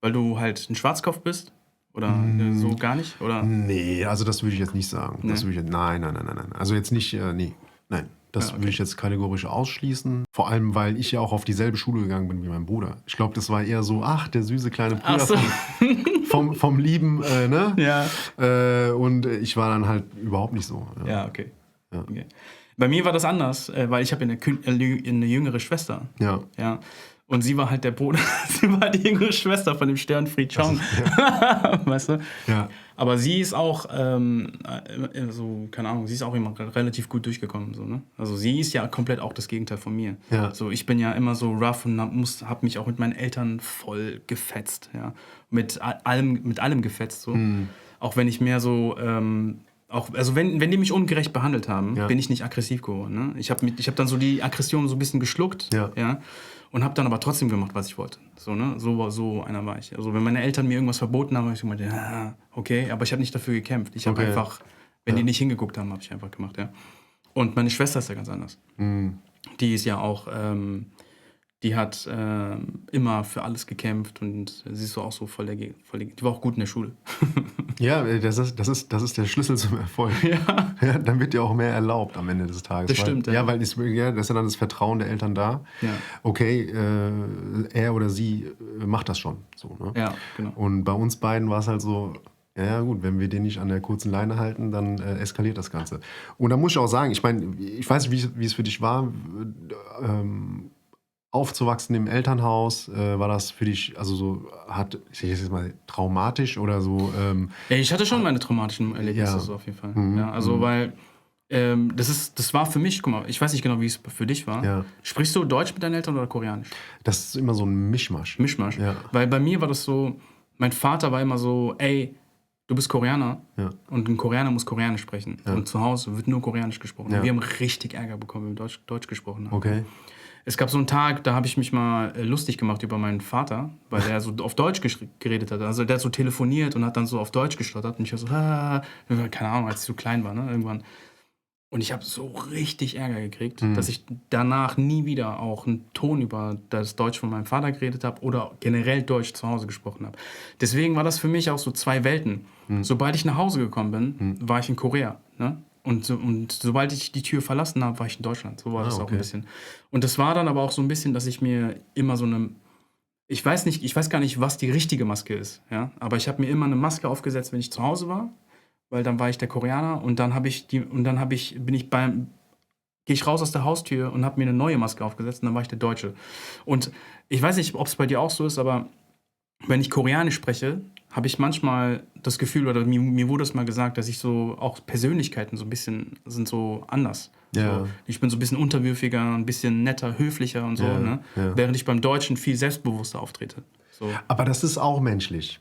[SPEAKER 1] weil du halt ein Schwarzkopf bist? Oder so gar nicht? Oder?
[SPEAKER 2] Nee, also das würde ich jetzt nicht sagen. Nee. Nein. Also jetzt nicht, nein. Das würde ich jetzt kategorisch ausschließen. Vor allem, weil ich ja auch auf dieselbe Schule gegangen bin wie mein Bruder. Ich glaube, das war eher so, der süße kleine Bruder vom Lieben, ne? Ja. Und ich war dann halt überhaupt nicht so.
[SPEAKER 1] Ja, okay. Bei mir war das anders, weil ich habe eine jüngere Schwester. Ja. Und sie war halt der Bruder, sie war die jüngere Schwester von dem Sternfried Chong. Weißt du?
[SPEAKER 2] Ja.
[SPEAKER 1] Aber sie ist auch, so, keine Ahnung, sie ist auch immer relativ gut durchgekommen. So, ne? Also sie ist ja komplett auch das Gegenteil von mir.
[SPEAKER 2] Ja.
[SPEAKER 1] So, ich bin ja immer so rough und hab mich auch mit meinen Eltern voll gefetzt. Ja? Mit allem gefetzt. So. Auch wenn ich mehr so... also wenn die mich ungerecht behandelt haben, bin ich nicht aggressiv geworden. Ne? Ich hab dann so die Aggression so ein bisschen geschluckt, ja, und habe dann aber trotzdem gemacht, was ich wollte. So, ne? So einer war ich. Also wenn meine Eltern mir irgendwas verboten haben, habe ich so gemeint, ja, okay, aber ich habe nicht dafür gekämpft. Ich habe einfach, wenn die nicht hingeguckt haben, habe ich einfach gemacht, ja. Und meine Schwester ist ja ganz anders. Die ist ja auch... die hat immer für alles gekämpft und sie ist so auch so voll die war auch gut in der Schule.
[SPEAKER 2] Ja, das ist der Schlüssel zum Erfolg. Ja, dann wird dir auch mehr erlaubt am Ende des Tages.
[SPEAKER 1] Das stimmt,
[SPEAKER 2] ja. Weil das ist ja dann das Vertrauen der Eltern da.
[SPEAKER 1] Ja.
[SPEAKER 2] Okay, er oder sie macht das schon. So, ne?
[SPEAKER 1] Ja, genau.
[SPEAKER 2] Und bei uns beiden war es halt so, ja gut, wenn wir den nicht an der kurzen Leine halten, dann eskaliert das Ganze. Und da muss ich auch sagen, ich meine, ich weiß nicht, wie es für dich war, aufzuwachsen im Elternhaus, war das für dich, also so, ich sag jetzt mal, traumatisch oder so?
[SPEAKER 1] Ja, ich hatte schon meine traumatischen Erlebnisse, so auf jeden Fall. Ja, also, weil, das war für mich, guck mal, ich weiß nicht genau, wie es für dich war.
[SPEAKER 2] Ja.
[SPEAKER 1] Sprichst du Deutsch mit deinen Eltern oder Koreanisch?
[SPEAKER 2] Das ist immer so ein Mischmasch. Ja.
[SPEAKER 1] Weil bei mir war das so, mein Vater war immer so, ey, du bist Koreaner und ein Koreaner muss Koreanisch sprechen. Und zu Hause wird nur Koreanisch gesprochen. Und wir haben richtig Ärger bekommen, wenn wir Deutsch gesprochen haben.
[SPEAKER 2] Okay.
[SPEAKER 1] Es gab so einen Tag, da habe ich mich mal lustig gemacht über meinen Vater, weil der so auf Deutsch geredet hat. Also der hat so telefoniert und hat dann so auf Deutsch gestottert. Und ich war so, keine Ahnung, als ich so klein war, ne, irgendwann. Und ich habe so richtig Ärger gekriegt, dass ich danach nie wieder auch einen Ton über das Deutsch von meinem Vater geredet habe oder generell Deutsch zu Hause gesprochen habe. Deswegen war das für mich auch so zwei Welten. Sobald ich nach Hause gekommen bin, war ich in Korea, ne? Und sobald ich die Tür verlassen habe, war ich in Deutschland. So war das auch ein bisschen. Und das war dann aber auch so ein bisschen, dass ich mir immer so eine... Ich weiß gar nicht, was die richtige Maske ist. Ja? Aber ich habe mir immer eine Maske aufgesetzt, wenn ich zu Hause war. Weil dann war ich der Koreaner und dann gehe ich raus aus der Haustür und habe mir eine neue Maske aufgesetzt und dann war ich der Deutsche. Und ich weiß nicht, ob es bei dir auch so ist, aber wenn ich Koreanisch spreche, habe ich manchmal das Gefühl, oder mir wurde es mal gesagt, dass ich so, auch Persönlichkeiten so ein bisschen sind so anders.
[SPEAKER 2] Ja.
[SPEAKER 1] So, ich bin so ein bisschen unterwürfiger, ein bisschen netter, höflicher und so, ne? Während ich beim Deutschen viel selbstbewusster auftrete. So.
[SPEAKER 2] Aber das ist auch menschlich.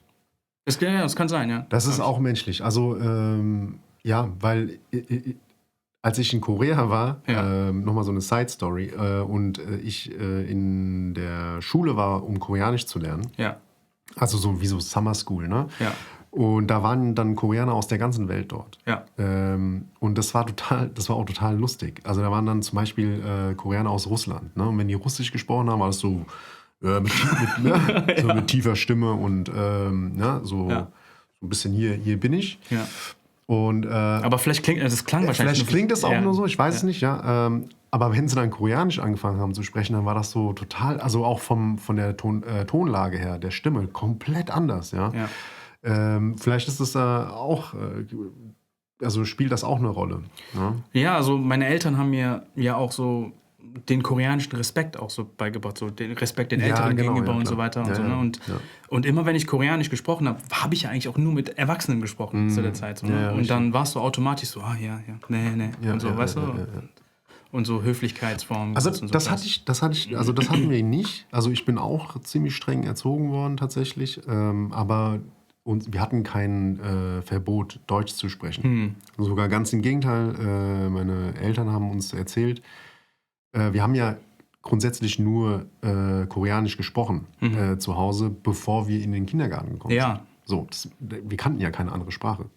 [SPEAKER 1] Das kann sein, ja.
[SPEAKER 2] Das ist auch menschlich. Also, weil als ich in Korea war, nochmal so eine Side-Story, und ich in der Schule war, um Koreanisch zu lernen.
[SPEAKER 1] Ja.
[SPEAKER 2] Also so wie so Summer School, ne?
[SPEAKER 1] Ja.
[SPEAKER 2] Und da waren dann Koreaner aus der ganzen Welt dort.
[SPEAKER 1] Ja.
[SPEAKER 2] Und das war auch total lustig. Also da waren dann zum Beispiel Koreaner aus Russland, ne? Und wenn die Russisch gesprochen haben, war das so mit tiefer Stimme und so ein bisschen hier bin ich.
[SPEAKER 1] Ja.
[SPEAKER 2] Und,
[SPEAKER 1] aber vielleicht klingt es wahrscheinlich.
[SPEAKER 2] Vielleicht klingt es auch nur so, ich weiß es nicht, ja. Aber wenn sie dann Koreanisch angefangen haben zu sprechen, dann war das so total, also auch von der Tonlage her, der Stimme, komplett anders, ja. Vielleicht ist es auch, also spielt das auch eine Rolle. Ne?
[SPEAKER 1] Ja, also meine Eltern haben mir ja auch so den koreanischen Respekt auch so beigebracht, so den Respekt den Älteren gegenüber und so weiter und so. Ne? Und immer wenn ich Koreanisch gesprochen habe, habe ich ja eigentlich auch nur mit Erwachsenen gesprochen zu der Zeit. So, ne? Und dann warst du automatisch so, nee, und so, weißt du? Und so Höflichkeitsformen.
[SPEAKER 2] Also
[SPEAKER 1] und so
[SPEAKER 2] das hatten wir nicht. Also ich bin auch ziemlich streng erzogen worden tatsächlich, aber wir hatten kein Verbot, Deutsch zu sprechen. Sogar ganz im Gegenteil, meine Eltern haben uns erzählt, wir haben ja grundsätzlich nur Koreanisch gesprochen zu Hause, bevor wir in den Kindergarten gekommen sind. So, wir kannten ja keine andere Sprache.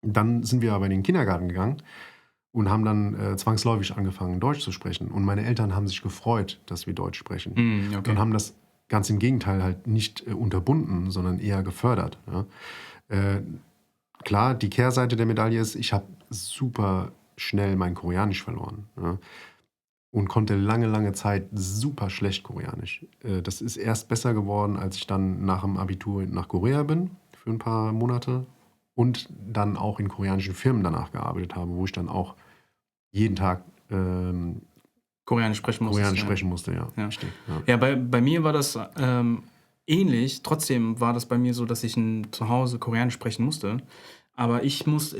[SPEAKER 2] Dann sind wir aber in den Kindergarten gegangen und haben dann zwangsläufig angefangen, Deutsch zu sprechen. Und meine Eltern haben sich gefreut, dass wir Deutsch sprechen.
[SPEAKER 1] Okay.
[SPEAKER 2] Und haben das ganz im Gegenteil halt nicht unterbunden, sondern eher gefördert. Ja. Klar, die Kehrseite der Medaille ist, ich habe super schnell mein Koreanisch verloren. Ja. Und konnte lange Zeit super schlecht Koreanisch. Das ist erst besser geworden, als ich dann nach dem Abitur nach Korea bin, für ein paar Monate. Und dann auch in koreanischen Firmen danach gearbeitet habe, wo ich dann auch jeden Tag
[SPEAKER 1] Koreanisch sprechen musste.
[SPEAKER 2] Ja.
[SPEAKER 1] Richtig, ja, bei mir war das ähnlich. Trotzdem war das bei mir so, dass ich zu Hause Koreanisch sprechen musste. Aber ich musste,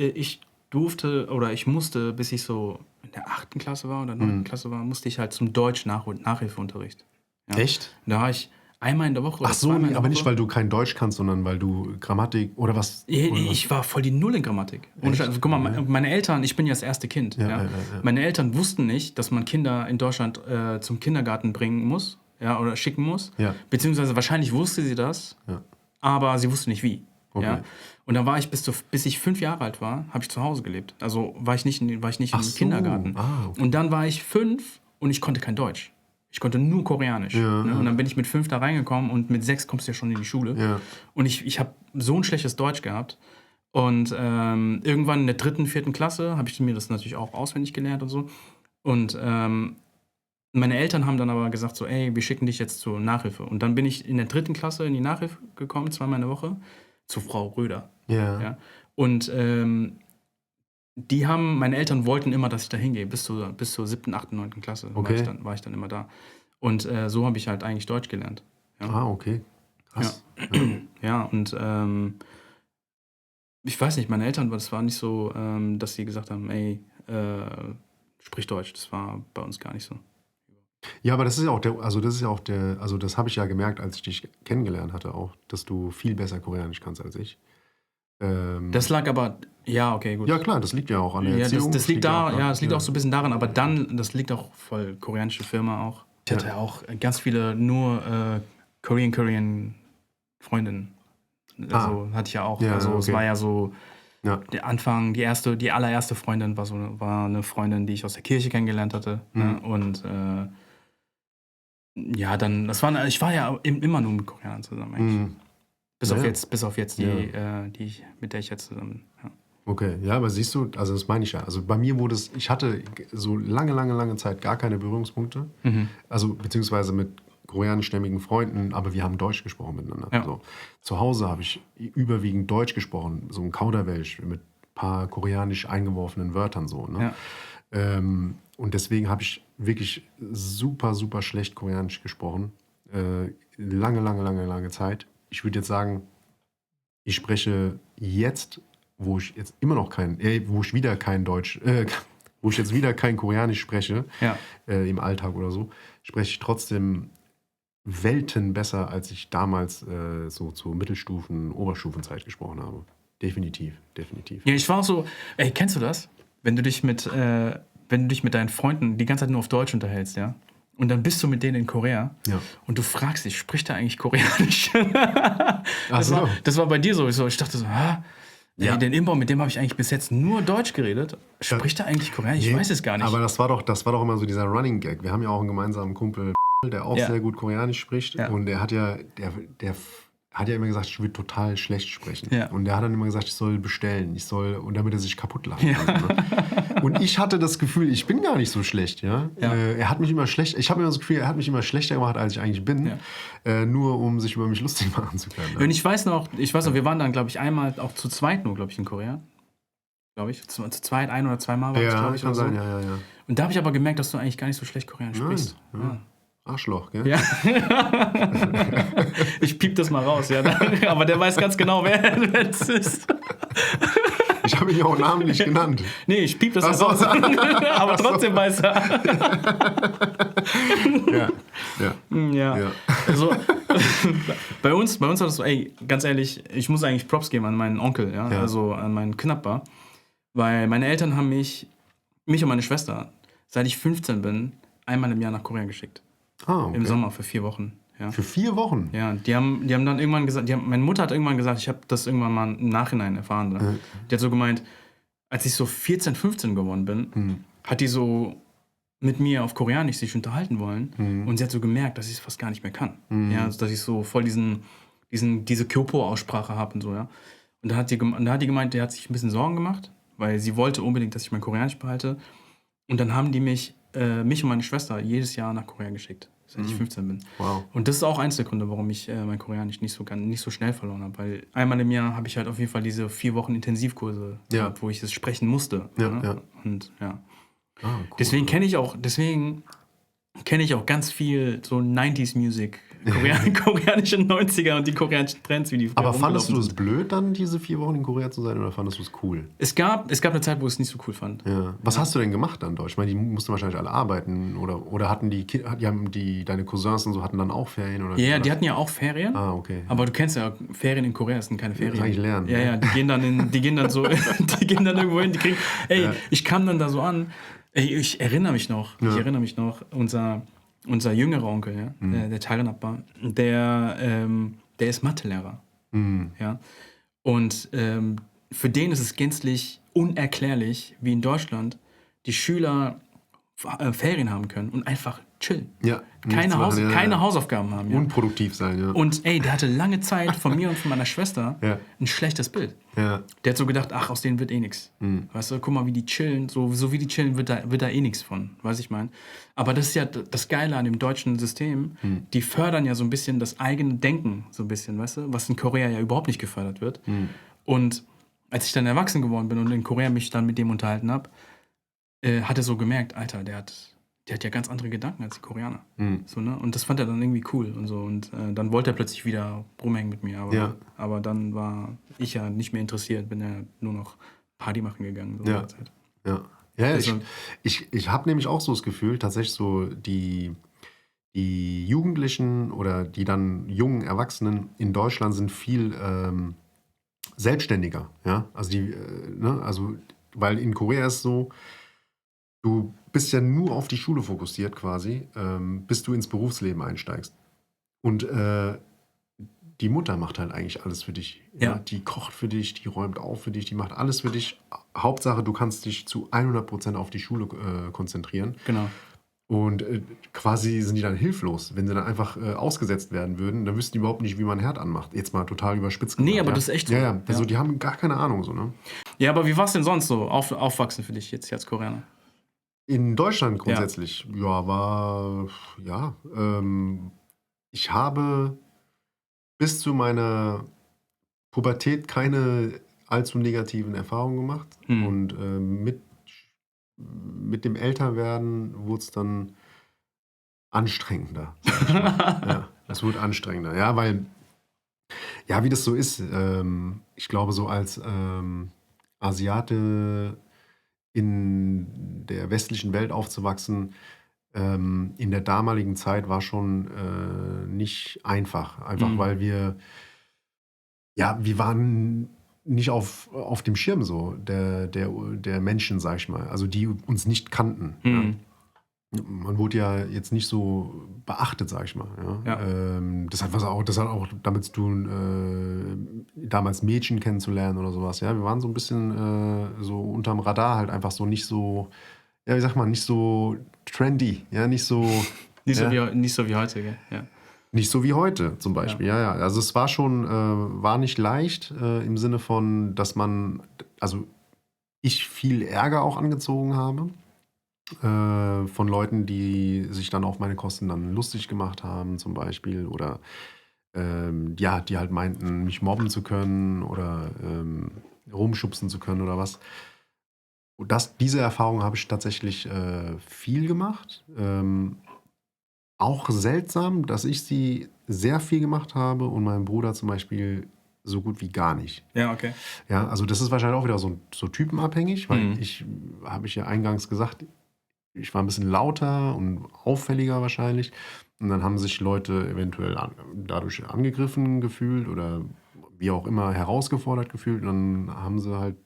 [SPEAKER 1] bis ich so in der 8. Klasse war oder 9. Klasse war, musste ich halt zum Deutsch-Nachhilfeunterricht. Ja.
[SPEAKER 2] Echt?
[SPEAKER 1] Da war ich einmal in der Woche.
[SPEAKER 2] Ach so, aber nicht, weil du kein Deutsch kannst, sondern weil du Grammatik oder was?
[SPEAKER 1] Ich war voll die Null in Grammatik. Also, guck mal, meine Eltern, ich bin ja das erste Kind. Ja. Meine Eltern wussten nicht, dass man Kinder in Deutschland zum Kindergarten bringen muss, ja, oder schicken muss. Ja. Beziehungsweise wahrscheinlich wusste sie das, aber sie wusste nicht wie. Okay. Ja. Und dann war ich, bis ich 5 Jahre alt war, habe ich zu Hause gelebt. Also war ich nicht im Kindergarten. Okay. Und dann war ich 5 und ich konnte kein Deutsch. Ich konnte nur Koreanisch. Ja, ne? Und dann bin ich mit 5 da reingekommen und mit 6 kommst du ja schon in die Schule. Ja. Und ich habe so ein schlechtes Deutsch gehabt. Und irgendwann in der 3., 4. Klasse habe ich mir das natürlich auch auswendig gelernt und so. Und meine Eltern haben dann aber gesagt so, ey, wir schicken dich jetzt zur Nachhilfe. Und dann bin ich in der 3. Klasse in die Nachhilfe gekommen, 2-mal in der Woche, zu Frau Röder. Ja. Und meine Eltern wollten immer, dass ich da hingehe, bis zur 7., 8., 9. Klasse war ich dann immer da. Und so habe ich halt eigentlich Deutsch gelernt. Ja.
[SPEAKER 2] Okay. Krass.
[SPEAKER 1] Ja, und ich weiß nicht, meine Eltern, das war nicht so, dass sie gesagt haben, ey, sprich Deutsch. Das war bei uns gar nicht so.
[SPEAKER 2] Ja, aber das habe ich ja gemerkt, als ich dich kennengelernt hatte auch, dass du viel besser Koreanisch kannst als ich.
[SPEAKER 1] Das lag aber, ja, okay, gut.
[SPEAKER 2] Ja klar, das liegt ja auch an der Erziehung.
[SPEAKER 1] Das liegt auch so ein bisschen daran, aber dann, das liegt auch voll koreanische Firma auch. Ich hatte ja auch ganz viele nur Korean Freundinnen. Also hatte ich ja auch. Ja, also okay. Es war ja so der Anfang, die allererste Freundin war eine Freundin, die ich aus der Kirche kennengelernt hatte. Ne? Und ich war ja immer nur mit Koreanern zusammen eigentlich. Bis auf jetzt mit der ich jetzt zusammen. Ja.
[SPEAKER 2] Okay, ja, aber siehst du, also das meine ich ja. Also bei mir ich hatte so lange Zeit gar keine Berührungspunkte. Also beziehungsweise mit koreanischstämmigen Freunden, aber wir haben Deutsch gesprochen miteinander. Ja. Also, zu Hause habe ich überwiegend Deutsch gesprochen, so ein Kauderwelsch mit ein paar koreanisch eingeworfenen Wörtern so. Ne? Ja. Und deswegen habe ich wirklich super schlecht Koreanisch gesprochen. Lange Zeit. Ich würde jetzt sagen, ich spreche jetzt, wo ich jetzt wieder kein Koreanisch spreche, im Alltag oder so, spreche ich trotzdem Welten besser, als ich damals so zur Mittelstufen-, Oberstufenzeit gesprochen habe. Definitiv.
[SPEAKER 1] Ja, ich war auch so, ey, kennst du das? Wenn du dich mit deinen Freunden die ganze Zeit nur auf Deutsch unterhältst, ja? Und dann bist du mit denen in Korea und du fragst dich, spricht er eigentlich Koreanisch? Das war bei dir so. Ich dachte so, den Imbau, mit dem habe ich eigentlich bis jetzt nur Deutsch geredet. Spricht er eigentlich Koreanisch? Ich weiß es gar nicht.
[SPEAKER 2] Aber das war doch immer so dieser Running Gag. Wir haben ja auch einen gemeinsamen Kumpel, der auch sehr gut Koreanisch spricht. Ja. Und der hat ja immer gesagt, ich würde total schlecht sprechen. Ja. Und der hat dann immer gesagt, ich soll bestellen. Und damit er sich kaputt lachen kann. Ne? Und ich hatte das Gefühl, ich bin gar nicht so schlecht. Ja? Er hat mich immer ich habe immer das Gefühl, er hat mich immer schlechter gemacht, als ich eigentlich bin. Ja. Nur um sich über mich lustig machen zu können.
[SPEAKER 1] Ne? Und ich weiß noch, wir waren dann, glaube ich, einmal auch zu zweit nur, glaube ich, in Korea. Glaube ich. Zu zweit, 1 oder 2 Mal war das, glaube ich.
[SPEAKER 2] Kann sein,
[SPEAKER 1] so.
[SPEAKER 2] Ja.
[SPEAKER 1] Und da habe ich aber gemerkt, dass du eigentlich gar nicht so schlecht Koreanisch sprichst.
[SPEAKER 2] Ja. Arschloch, gell?
[SPEAKER 1] Ja. Ich piep das mal raus, ja. Aber der weiß ganz genau, wer es ist.
[SPEAKER 2] Ich habe ihn ja auch namentlich genannt.
[SPEAKER 1] Nee, ich piep das raus. Aber trotzdem weiß er. Ja. Also, bei uns war das so, ey, ganz ehrlich, ich muss eigentlich Props geben an meinen Onkel, also an meinen Knapper. Weil meine Eltern haben mich und meine Schwester, seit ich 15 bin, einmal im Jahr nach Korea geschickt. Okay. Im Sommer für 4 Wochen. Ja.
[SPEAKER 2] Für 4 Wochen?
[SPEAKER 1] Ja, die haben dann irgendwann gesagt, meine Mutter hat irgendwann gesagt, ich habe das irgendwann mal im Nachhinein erfahren. Ne? Die hat so gemeint, als ich so 14, 15 geworden bin, hat die so mit mir auf Koreanisch sich unterhalten wollen. Und sie hat so gemerkt, dass ich es fast gar nicht mehr kann. Ja, also, dass ich so voll diese Kyopo-Aussprache habe und so. Ja. Und da hat die gemeint, die hat sich ein bisschen Sorgen gemacht, weil sie wollte unbedingt, dass ich mein Koreanisch behalte. Und dann haben die mich und meine Schwester jedes Jahr nach Korea geschickt, seit ich 15 bin.
[SPEAKER 2] Wow.
[SPEAKER 1] Und das ist auch eins der Gründe, warum ich mein Koreanisch nicht so schnell verloren habe. Weil einmal im Jahr habe ich halt auf jeden Fall diese 4 Wochen Intensivkurse gehabt, wo ich es sprechen musste.
[SPEAKER 2] Ja.
[SPEAKER 1] Und
[SPEAKER 2] Cool.
[SPEAKER 1] Deswegen kenne ich auch, kenne ich auch ganz viel so 90s-Music, koreanische 90er und die koreanischen Trends, wie die
[SPEAKER 2] Aber fandest du es blöd, dann diese 4 Wochen in Korea zu sein, oder fandest du es cool?
[SPEAKER 1] Es gab eine Zeit, wo ich es nicht so cool fand.
[SPEAKER 2] Ja. Was hast du denn gemacht dann Deutsch? Ich meine, die mussten wahrscheinlich alle arbeiten, oder hatten deine Cousins und so hatten dann auch Ferien? Oder
[SPEAKER 1] Ja, die hatten ja auch Ferien.
[SPEAKER 2] Ah, okay.
[SPEAKER 1] Aber du kennst ja, Ferien in Korea sind keine Ferien.
[SPEAKER 2] Das ist eigentlich lernen.
[SPEAKER 1] Ja, die gehen dann irgendwo hin, ich kam dann da so an. Ich erinnere mich noch, unser jüngerer Onkel, der Taranappa, der ist Mathelehrer. Ja? Und für den ist es gänzlich unerklärlich, wie in Deutschland die Schüler Ferien haben können und einfach chillen.
[SPEAKER 2] Ja,
[SPEAKER 1] keine Hausaufgaben haben. Ja?
[SPEAKER 2] Unproduktiv sein, ja.
[SPEAKER 1] Und der hatte lange Zeit von mir und von meiner Schwester ein schlechtes Bild.
[SPEAKER 2] Ja.
[SPEAKER 1] Der hat so gedacht, ach, aus denen wird eh nichts. Weißt du, guck mal, wie die chillen. So wie die chillen, wird da eh nichts von. Weiß ich mein. Aber das ist ja das Geile an dem deutschen System. Die fördern ja so ein bisschen das eigene Denken, so ein bisschen, weißt du, was in Korea ja überhaupt nicht gefördert wird. Und als ich dann erwachsen geworden bin und in Korea mich dann mit dem unterhalten habe, hat er so gemerkt, Alter, der hat ja ganz andere Gedanken als die Koreaner. So, ne? Und das fand er dann irgendwie cool und so. Und dann wollte er plötzlich wieder rumhängen mit mir. Aber dann war ich ja nicht mehr interessiert, bin ja nur noch Party machen gegangen. So
[SPEAKER 2] ja. Ich habe nämlich auch so das Gefühl, tatsächlich so die Jugendlichen oder die dann jungen Erwachsenen in Deutschland sind viel selbstständiger. Ja? Also weil in Korea ist so, du bist ja nur auf die Schule fokussiert quasi, bis du ins Berufsleben einsteigst. Und die Mutter macht halt eigentlich alles für dich. Ja? Die kocht für dich, die räumt auf für dich, die macht alles für dich. Hauptsache, du kannst dich zu 100% auf die Schule konzentrieren.
[SPEAKER 1] Genau.
[SPEAKER 2] Und quasi sind die dann hilflos. Wenn sie dann einfach ausgesetzt werden würden, dann wüssten die überhaupt nicht, wie man einen Herd anmacht. Jetzt mal total überspitzt gemacht.
[SPEAKER 1] Nee, aber das ist echt so.
[SPEAKER 2] Ja. Also die haben gar keine Ahnung. So, ne?
[SPEAKER 1] Ja, aber wie war es denn sonst so, aufwachsen für dich jetzt als Koreaner?
[SPEAKER 2] In Deutschland grundsätzlich, ich habe bis zu meiner Pubertät keine allzu negativen Erfahrungen gemacht. Und mit dem Älterwerden wurde es dann anstrengender. Es wurde anstrengender. Ja, weil, wie das so ist, ich glaube, so als Asiate in der westlichen Welt aufzuwachsen, in der damaligen Zeit war schon nicht einfach. Einfach weil wir waren nicht auf dem Schirm so der Menschen, sag ich mal, also die uns nicht kannten. Ja. Man wurde ja jetzt nicht so beachtet, sag ich mal. Ja. Das hat auch damit zu tun, damals Mädchen kennenzulernen oder sowas. Ja, wir waren so ein bisschen so unterm Radar halt einfach so nicht so, wie sagt man, nicht so trendy, ja, nicht so
[SPEAKER 1] wie heute, gell? Ja.
[SPEAKER 2] Nicht so wie heute zum Beispiel, ja. Also es war schon, war nicht leicht im Sinne von, dass ich viel Ärger auch angezogen habe von Leuten, die sich dann auf meine Kosten dann lustig gemacht haben zum Beispiel oder die halt meinten, mich mobben zu können oder rumschubsen zu können oder was. Und diese Erfahrung habe ich tatsächlich viel gemacht. Auch seltsam, dass ich sie sehr viel gemacht habe und mein Bruder zum Beispiel so gut wie gar nicht.
[SPEAKER 1] Ja, okay.
[SPEAKER 2] Ja, also das ist wahrscheinlich auch wieder so typenabhängig, weil habe ich ja eingangs gesagt, ich war ein bisschen lauter und auffälliger wahrscheinlich. Und dann haben sich Leute eventuell dadurch angegriffen gefühlt oder wie auch immer herausgefordert gefühlt. Und dann haben sie halt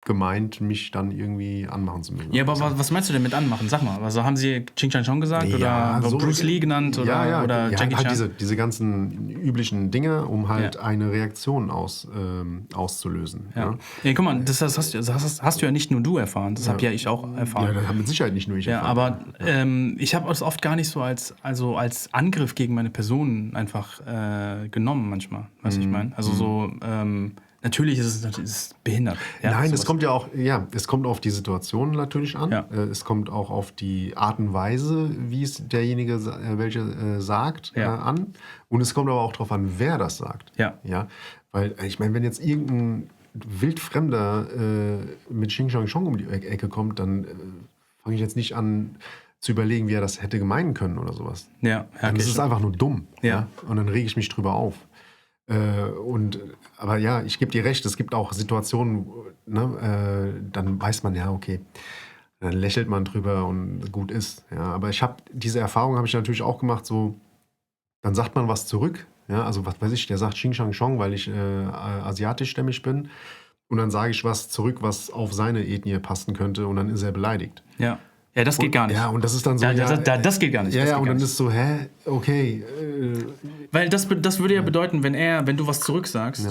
[SPEAKER 2] gemeint, mich dann irgendwie anmachen zu müssen.
[SPEAKER 1] Ja, aber was meinst du denn mit anmachen? Sag mal, also haben sie Ching Chang Chong gesagt oder so Bruce Lee genannt oder Jackie Chan?
[SPEAKER 2] Halt diese ganzen üblichen Dinge, um halt eine Reaktion auszulösen.
[SPEAKER 1] Ja, guck mal, das hast du ja nicht nur du erfahren, das habe ja ich auch erfahren.
[SPEAKER 2] Ja, das habe mit Sicherheit nicht nur ich erfahren.
[SPEAKER 1] Aber ich habe es oft gar nicht so als Angriff gegen meine Person einfach genommen manchmal, weißt du, ich meine? Also so, natürlich ist es behindert. Ja,
[SPEAKER 2] nein, es kommt ja auch, es kommt auf die Situation natürlich an. Ja. Es kommt auch auf die Art und Weise, wie es derjenige, welcher sagt, an. Und es kommt aber auch darauf an, wer das sagt. Ja. Weil, ich meine, wenn jetzt irgendein Wildfremder mit Ching Chang Chong um die Ecke kommt, dann fange ich jetzt nicht an zu überlegen, wie er das hätte meinen können oder sowas.
[SPEAKER 1] Ja,
[SPEAKER 2] dann ist es einfach nur dumm. Ja. Und dann rege ich mich drüber auf. Aber ja, ich gebe dir recht, es gibt auch Situationen, ne, dann weiß man, ja, okay, dann lächelt man drüber und gut ist. Ja. Aber diese Erfahrung habe ich natürlich auch gemacht, so, dann sagt man was zurück. Ja, also was weiß ich, der sagt Xing Shang Chong, weil ich asiatischstämmig bin. Und dann sage ich was zurück, was auf seine Ethnie passen könnte und dann ist er beleidigt.
[SPEAKER 1] Ja. Ja, das geht gar nicht.
[SPEAKER 2] Ja, und das ist dann so.
[SPEAKER 1] Das geht gar nicht.
[SPEAKER 2] Ja, und dann ist so, okay.
[SPEAKER 1] Weil das würde ja bedeuten, wenn du was zurücksagst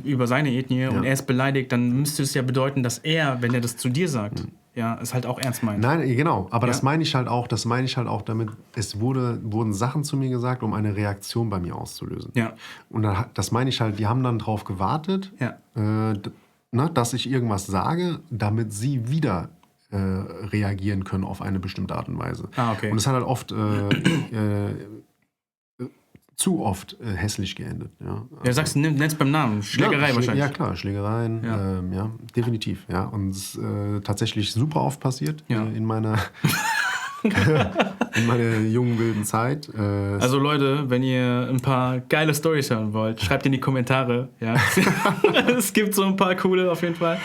[SPEAKER 1] über seine Ethnie und er ist beleidigt, dann müsste es ja bedeuten, dass er, wenn er das zu dir sagt, es halt auch ernst meint.
[SPEAKER 2] Nein, genau. Aber das meine ich halt auch damit, wurden Sachen zu mir gesagt, um eine Reaktion bei mir auszulösen.
[SPEAKER 1] Ja.
[SPEAKER 2] Und das meine ich halt, die haben dann drauf gewartet, dass ich irgendwas sage, damit sie wieder reagieren können auf eine bestimmte Art und Weise.
[SPEAKER 1] Okay.
[SPEAKER 2] Und es hat halt oft zu oft hässlich geendet. Ja,
[SPEAKER 1] sagst du, nennst beim Namen. Schlägerei wahrscheinlich.
[SPEAKER 2] Ja, klar, Schlägereien, definitiv. Ja. Und es ist tatsächlich super oft passiert in meiner jungen, wilden Zeit.
[SPEAKER 1] Also Leute, wenn ihr ein paar geile Storys hören wollt, schreibt in die Kommentare. Ja. Es gibt so ein paar coole auf jeden Fall.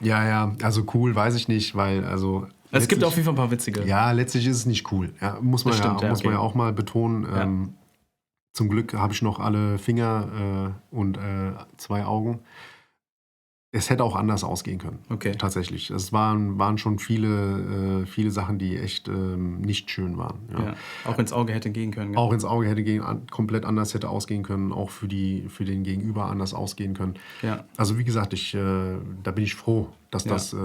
[SPEAKER 2] Ja, also cool weiß ich nicht, weil
[SPEAKER 1] es gibt auf jeden Fall ein paar witzige.
[SPEAKER 2] Ja, letztlich ist es nicht cool. Ja, muss man ja auch mal betonen. Zum Glück habe ich noch alle Finger und 2 Augen. Es hätte auch anders ausgehen können.
[SPEAKER 1] Okay.
[SPEAKER 2] Tatsächlich. Es waren schon viele Sachen, die echt nicht schön waren. Ja.
[SPEAKER 1] Auch ins Auge hätte gehen können.
[SPEAKER 2] Auch ins Auge hätte komplett anders hätte ausgehen können. Auch für den Gegenüber anders ausgehen können.
[SPEAKER 1] Ja.
[SPEAKER 2] Also wie gesagt, da bin ich froh, dass das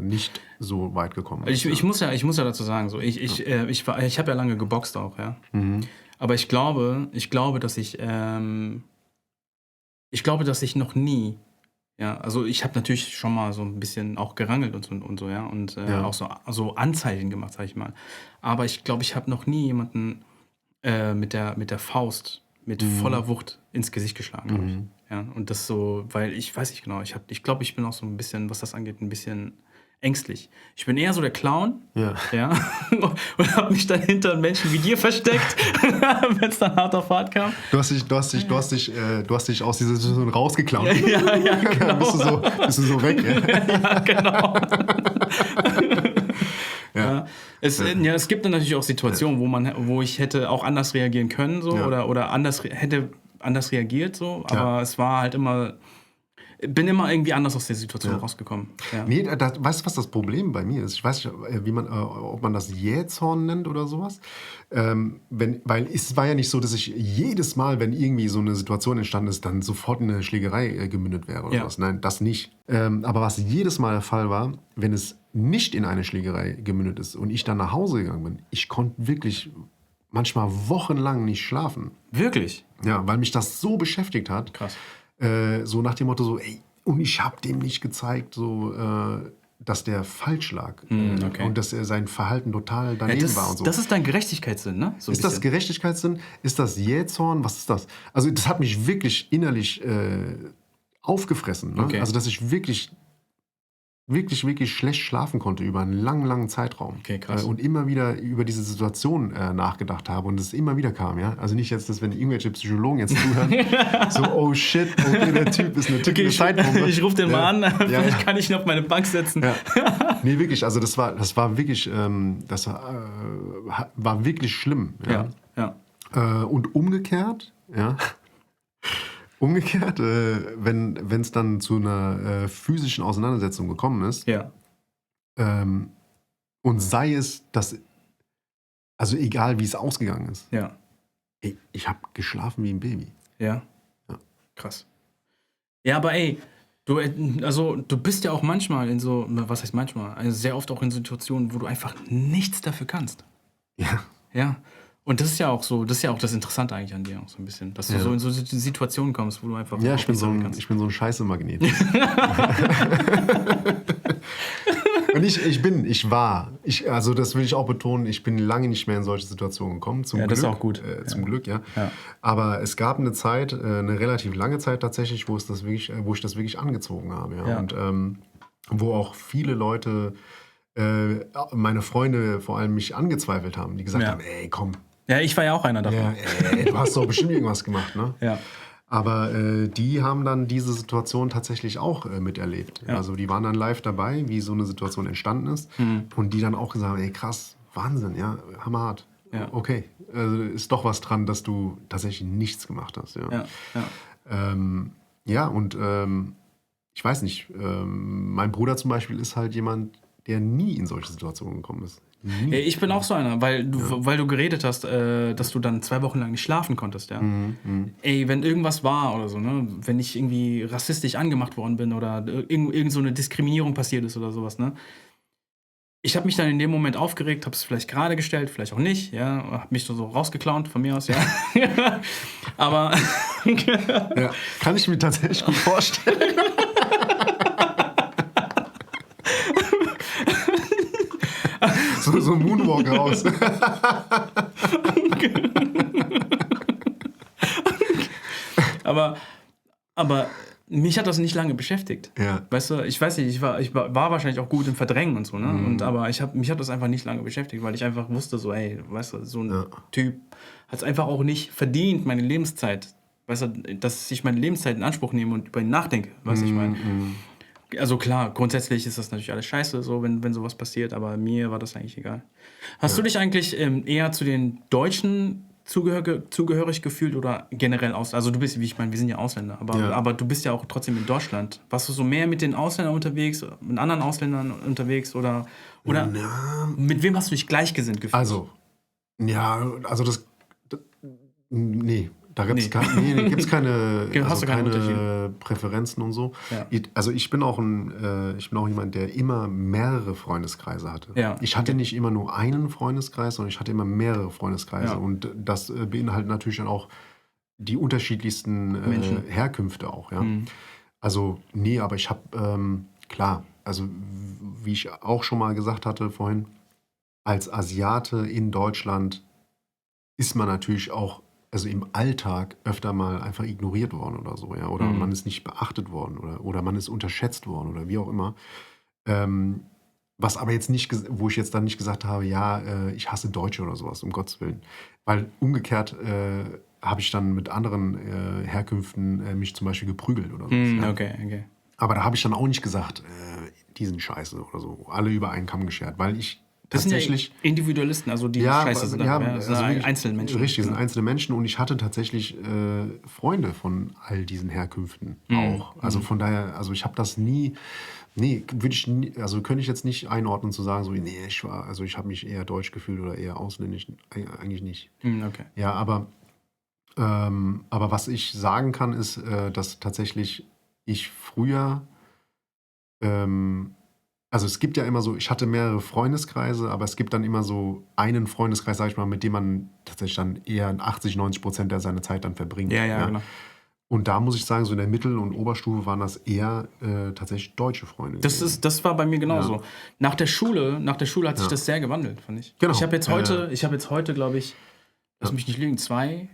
[SPEAKER 2] nicht so weit gekommen ist.
[SPEAKER 1] Ich muss ja dazu sagen, so, ich habe ja lange geboxt auch. Ja.
[SPEAKER 2] Mhm.
[SPEAKER 1] Aber ich glaube, dass ich noch nie. Ja, also ich habe natürlich schon mal so ein bisschen auch gerangelt und so, ja, und auch so Anzeichen gemacht, sag ich mal. Aber ich glaube, ich habe noch nie jemanden mit der Faust mit voller Wucht ins Gesicht geschlagen, glaube ich. Ja, und das so, weil ich weiß nicht genau, ich glaube, ich bin auch so ein bisschen, was das angeht, ein bisschen ängstlich. Ich bin eher so der Clown, und habe mich dann hinter Menschen wie dir versteckt, wenn es dann hart auf hart kam.
[SPEAKER 2] Du hast dich aus dieser Situation rausgeklaut.
[SPEAKER 1] Ja, genau.
[SPEAKER 2] Bist du so weg.
[SPEAKER 1] Ja, genau. Es gibt dann natürlich auch Situationen, wo ich hätte auch anders reagieren können, so, oder hätte anders reagiert, so, aber es war halt immer. Bin immer irgendwie anders aus der Situation rausgekommen. Ja.
[SPEAKER 2] Nee, weißt du, was das Problem bei mir ist? Ich weiß nicht, ob man das Jähzorn nennt oder sowas. Weil es war ja nicht so, dass ich jedes Mal, wenn irgendwie so eine Situation entstanden ist, dann sofort in eine Schlägerei gemündet wäre oder was. Nein, das nicht. Aber was jedes Mal der Fall war, wenn es nicht in eine Schlägerei gemündet ist und ich dann nach Hause gegangen bin, ich konnte wirklich manchmal wochenlang nicht schlafen.
[SPEAKER 1] Wirklich?
[SPEAKER 2] Ja, weil mich das so beschäftigt hat.
[SPEAKER 1] Krass.
[SPEAKER 2] So nach dem Motto so, und ich habe dem nicht gezeigt, so, dass der falsch lag. Und dass er sein Verhalten total daneben war und so.
[SPEAKER 1] Das ist dein Gerechtigkeitssinn, ne? So
[SPEAKER 2] ist das Gerechtigkeitssinn? Ist das Jähzorn? Was ist das? Also das hat mich wirklich innerlich aufgefressen. Ne?
[SPEAKER 1] Okay.
[SPEAKER 2] Also dass ich wirklich schlecht schlafen konnte über einen langen Zeitraum.
[SPEAKER 1] Okay, krass.
[SPEAKER 2] Und immer wieder über diese Situation nachgedacht habe und es immer wieder kam. Ja? Also nicht jetzt, dass wenn irgendwelche Psychologen jetzt zuhören, so, oh shit, okay, der Typ ist eine Zeitbombe.
[SPEAKER 1] Ich rufe den mal an, vielleicht kann ich ihn auf meine Bank setzen.
[SPEAKER 2] Ja. Nee, wirklich, also das war wirklich, war wirklich schlimm.
[SPEAKER 1] Ja.
[SPEAKER 2] Und umgekehrt, wenn es dann zu einer physischen Auseinandersetzung gekommen ist, und sei es, also egal wie es ausgegangen ist, ich habe geschlafen wie ein Baby.
[SPEAKER 1] Ja. Krass. Ja, aber du bist ja auch manchmal in so, was heißt manchmal, also sehr oft auch in Situationen, wo du einfach nichts dafür kannst.
[SPEAKER 2] Ja.
[SPEAKER 1] Ja. Und das ist ja auch das Interessante eigentlich an dir auch so ein bisschen, dass du so in so Situationen kommst, wo du einfach
[SPEAKER 2] ich bin so ein Scheiße-Magnet. Und also das will ich auch betonen, ich bin lange nicht mehr in solche Situationen gekommen. Zum Glück,
[SPEAKER 1] das ist auch gut.
[SPEAKER 2] Zum Glück, ja. Aber es gab eine Zeit, eine relativ lange Zeit tatsächlich, wo ich das wirklich angezogen habe. Ja. Und wo auch viele Leute meine Freunde vor allem mich angezweifelt haben, die gesagt haben, ey, komm.
[SPEAKER 1] Ja, ich war ja auch einer davon.
[SPEAKER 2] Ja, du hast doch bestimmt irgendwas gemacht, ne?
[SPEAKER 1] Ja.
[SPEAKER 2] Aber die haben dann diese Situation tatsächlich auch miterlebt. Ja. Also die waren dann live dabei, wie so eine Situation entstanden ist. Und die dann auch gesagt haben, ey krass, Wahnsinn, ja, hammerhart. Ja. Okay, also ist doch was dran, dass du tatsächlich nichts gemacht hast. Ja, und ich weiß nicht, mein Bruder zum Beispiel ist halt jemand, der nie in solche Situationen gekommen ist.
[SPEAKER 1] Ja, ich bin auch so einer, weil du geredet hast, dass du dann 2 Wochen lang nicht schlafen konntest, ja. Ey, wenn irgendwas war oder so, ne, wenn ich irgendwie rassistisch angemacht worden bin oder irgend so eine Diskriminierung passiert ist oder sowas, ne. Ich habe mich dann in dem Moment aufgeregt, habe es vielleicht gerade gestellt, vielleicht auch nicht, ja, habe mich so rausgeklaunt von mir aus, ja. Aber
[SPEAKER 2] ja, kann ich mir tatsächlich gut vorstellen. So ein Moonwalk raus.
[SPEAKER 1] aber mich hat das nicht lange beschäftigt.
[SPEAKER 2] Ja.
[SPEAKER 1] Weißt du, ich weiß nicht, ich war wahrscheinlich auch gut im Verdrängen und so, ne? Aber mich hat das einfach nicht lange beschäftigt, weil ich einfach wusste, so, ey, weißt du, so ein Typ hat es einfach auch nicht verdient, meine Lebenszeit, weißt du, dass ich meine Lebenszeit in Anspruch nehme und über ihn nachdenke, weißt du, ich meine. Also klar, grundsätzlich ist das natürlich alles scheiße, so, wenn sowas passiert, aber mir war das eigentlich egal. Hast du dich eigentlich eher zu den Deutschen zugehörig gefühlt oder generell aus? Also du bist, wie ich meine, wir sind ja Ausländer, aber du bist ja auch trotzdem in Deutschland. Warst du so mehr mit den Ausländern unterwegs, mit anderen Ausländern unterwegs oder mit wem hast du dich gleichgesinnt gefühlt?
[SPEAKER 2] Also nee. Da gibt es keine Präferenzen und so. Ja. Also ich bin auch jemand, der immer mehrere Freundeskreise hatte. Ja. Ich hatte nicht immer nur einen Freundeskreis, sondern ich hatte immer mehrere Freundeskreise. Ja. Und das beinhaltet natürlich dann auch die unterschiedlichsten Herkünfte auch. Ja? Also nee, aber ich habe, klar, also wie ich auch schon mal gesagt hatte vorhin, als Asiate in Deutschland ist man natürlich auch im Alltag öfter mal einfach ignoriert worden oder so, ja, oder man ist nicht beachtet worden oder man ist unterschätzt worden oder wie auch immer. Was aber jetzt nicht, wo ich jetzt dann nicht gesagt habe, ja, ich hasse Deutsche oder sowas, um Gottes Willen. Weil umgekehrt habe ich dann mit anderen Herkünften mich zum Beispiel geprügelt oder so. Ja.
[SPEAKER 1] Okay.
[SPEAKER 2] Aber da habe ich dann auch nicht gesagt, die sind scheiße oder so, alle über einen Kamm geschert, weil ich
[SPEAKER 1] das tatsächlich, sind ja Individualisten, also die scheiße sind.
[SPEAKER 2] Also
[SPEAKER 1] einzelne Menschen.
[SPEAKER 2] Richtig, sind einzelne Menschen und ich hatte tatsächlich Freunde von all diesen Herkünften auch. Also von daher, also ich habe das nie, könnte ich jetzt nicht einordnen zu sagen, so, nee, ich habe mich eher deutsch gefühlt oder eher ausländisch, eigentlich nicht.
[SPEAKER 1] Okay.
[SPEAKER 2] Ja, aber was ich sagen kann, ist, dass tatsächlich ich früher also es gibt ja immer so, ich hatte mehrere Freundeskreise, aber es gibt dann immer so einen Freundeskreis, sag ich mal, mit dem man tatsächlich dann eher 80-90% seiner Zeit dann verbringt.
[SPEAKER 1] Ja, genau.
[SPEAKER 2] Und da muss ich sagen, so in der Mittel- und Oberstufe waren das eher tatsächlich deutsche Freunde.
[SPEAKER 1] Das war bei mir genauso. Ja. Nach der Schule hat sich das sehr gewandelt, fand ich.
[SPEAKER 2] Genau.
[SPEAKER 1] Ich habe jetzt heute, glaube ich, lass mich nicht lügen, zwei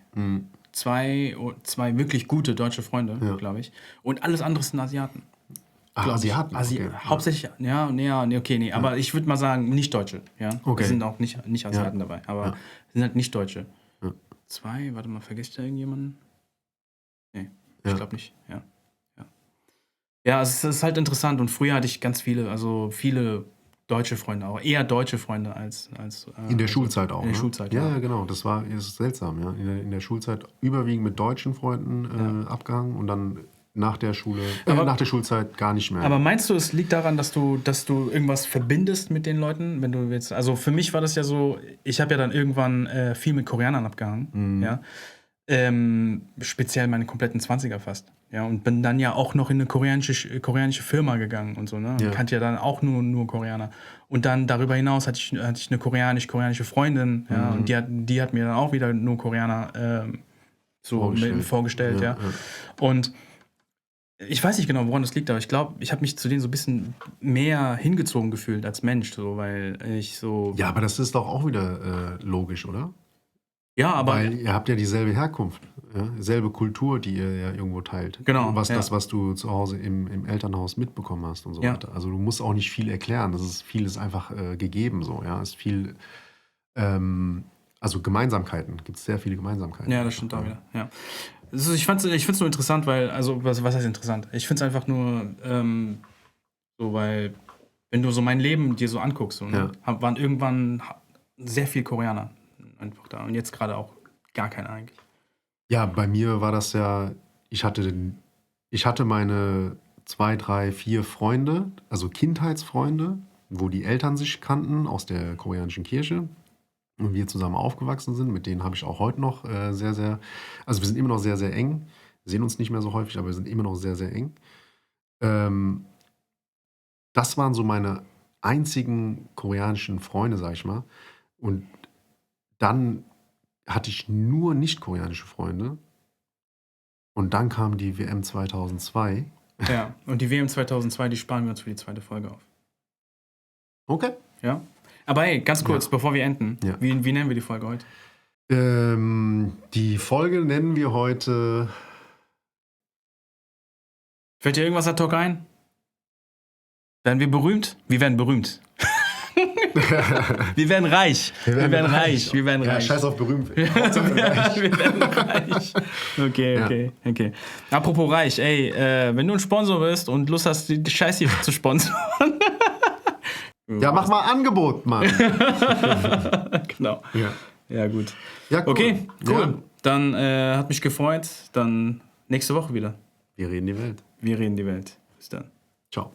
[SPEAKER 1] wirklich gute deutsche Freunde, glaube ich. Und alles andere sind Asiaten.
[SPEAKER 2] Asiaten? Okay.
[SPEAKER 1] Hauptsächlich, aber ich würde mal sagen, nicht Deutsche. Ja?
[SPEAKER 2] Okay.
[SPEAKER 1] Es sind auch nicht Asiaten dabei, aber sind halt nicht Deutsche. Ja. 2, warte mal, vergesse ich da irgendjemanden? Nee, ich glaube nicht. Ja, es ist halt interessant und früher hatte ich ganz viele deutsche Freunde, auch eher deutsche Freunde als
[SPEAKER 2] in der Schulzeit auch.
[SPEAKER 1] In der Schulzeit,
[SPEAKER 2] ja, genau. Das ist seltsam, ja. In der Schulzeit überwiegend mit deutschen Freunden abgehangen und dann nach der Schulzeit gar nicht mehr.
[SPEAKER 1] Aber meinst du, es liegt daran, dass du irgendwas verbindest mit den Leuten, wenn du jetzt, also für mich war das ja so, ich habe ja dann irgendwann viel mit Koreanern abgehangen, ja. Speziell meine kompletten 20er fast. Ja, und bin dann ja auch noch in eine koreanische Firma gegangen und so, ne? Und kannte ja dann auch nur Koreaner. Und dann darüber hinaus hatte ich eine koreanische Freundin, ja, und die hat mir dann auch wieder nur Koreaner vorgestellt, ja. Und ich weiß nicht genau, woran das liegt, aber ich glaube, ich habe mich zu denen so ein bisschen mehr hingezogen gefühlt als Mensch, so, weil ich so...
[SPEAKER 2] Ja, aber das ist doch auch wieder logisch, oder?
[SPEAKER 1] Ja, aber...
[SPEAKER 2] Weil ihr habt ja dieselbe Herkunft, ja? Selbe Kultur, die ihr ja irgendwo teilt.
[SPEAKER 1] Genau.
[SPEAKER 2] Das, was du zu Hause im Elternhaus mitbekommen hast und so weiter. Also du musst auch nicht viel erklären. Vieles einfach gegeben so, ja. Es ist viel, also Gemeinsamkeiten. Gibt es sehr viele Gemeinsamkeiten.
[SPEAKER 1] Ja, das stimmt auch wieder, ja. Also ich find's nur interessant, weil, also was heißt interessant? Ich find's einfach nur so, weil, wenn du so mein Leben dir so anguckst, so, ne, waren irgendwann sehr viele Koreaner einfach da und jetzt gerade auch gar keine eigentlich.
[SPEAKER 2] Ja, bei mir war das ja, ich hatte meine 2, 3, 4 Freunde, also Kindheitsfreunde, wo die Eltern sich kannten aus der koreanischen Kirche und wir zusammen aufgewachsen sind. Mit denen habe ich auch heute noch sehr, sehr, also wir sind immer noch sehr, sehr eng. Wir sehen uns nicht mehr so häufig, aber wir sind immer noch sehr, sehr eng. Das waren so meine einzigen koreanischen Freunde, sag ich mal. Und dann hatte ich nur nicht-koreanische Freunde. Und dann kam die WM 2002.
[SPEAKER 1] Ja, und die WM 2002, die sparen wir uns für die zweite Folge auf.
[SPEAKER 2] Okay.
[SPEAKER 1] Ja. Aber hey, ganz kurz, bevor wir enden, wie nennen wir die Folge heute?
[SPEAKER 2] Die Folge nennen wir heute...
[SPEAKER 1] Fällt dir irgendwas ad hoc ein? Werden wir berühmt? Wir werden berühmt. Wir werden reich. Wir werden reich.
[SPEAKER 2] Ja, scheiß auf berühmt.
[SPEAKER 1] Wir werden reich. Okay. Apropos reich, ey, wenn du ein Sponsor bist und Lust hast, die Scheiße hier zu sponsern.
[SPEAKER 2] Ja, mach mal Angebot, Mann.
[SPEAKER 1] Genau. Ja, gut.
[SPEAKER 2] Ja, cool.
[SPEAKER 1] Okay, cool.
[SPEAKER 2] Ja.
[SPEAKER 1] Dann hat mich gefreut. Dann nächste Woche wieder.
[SPEAKER 2] Wir reden die Welt.
[SPEAKER 1] Wir reden die Welt. Bis dann.
[SPEAKER 2] Ciao.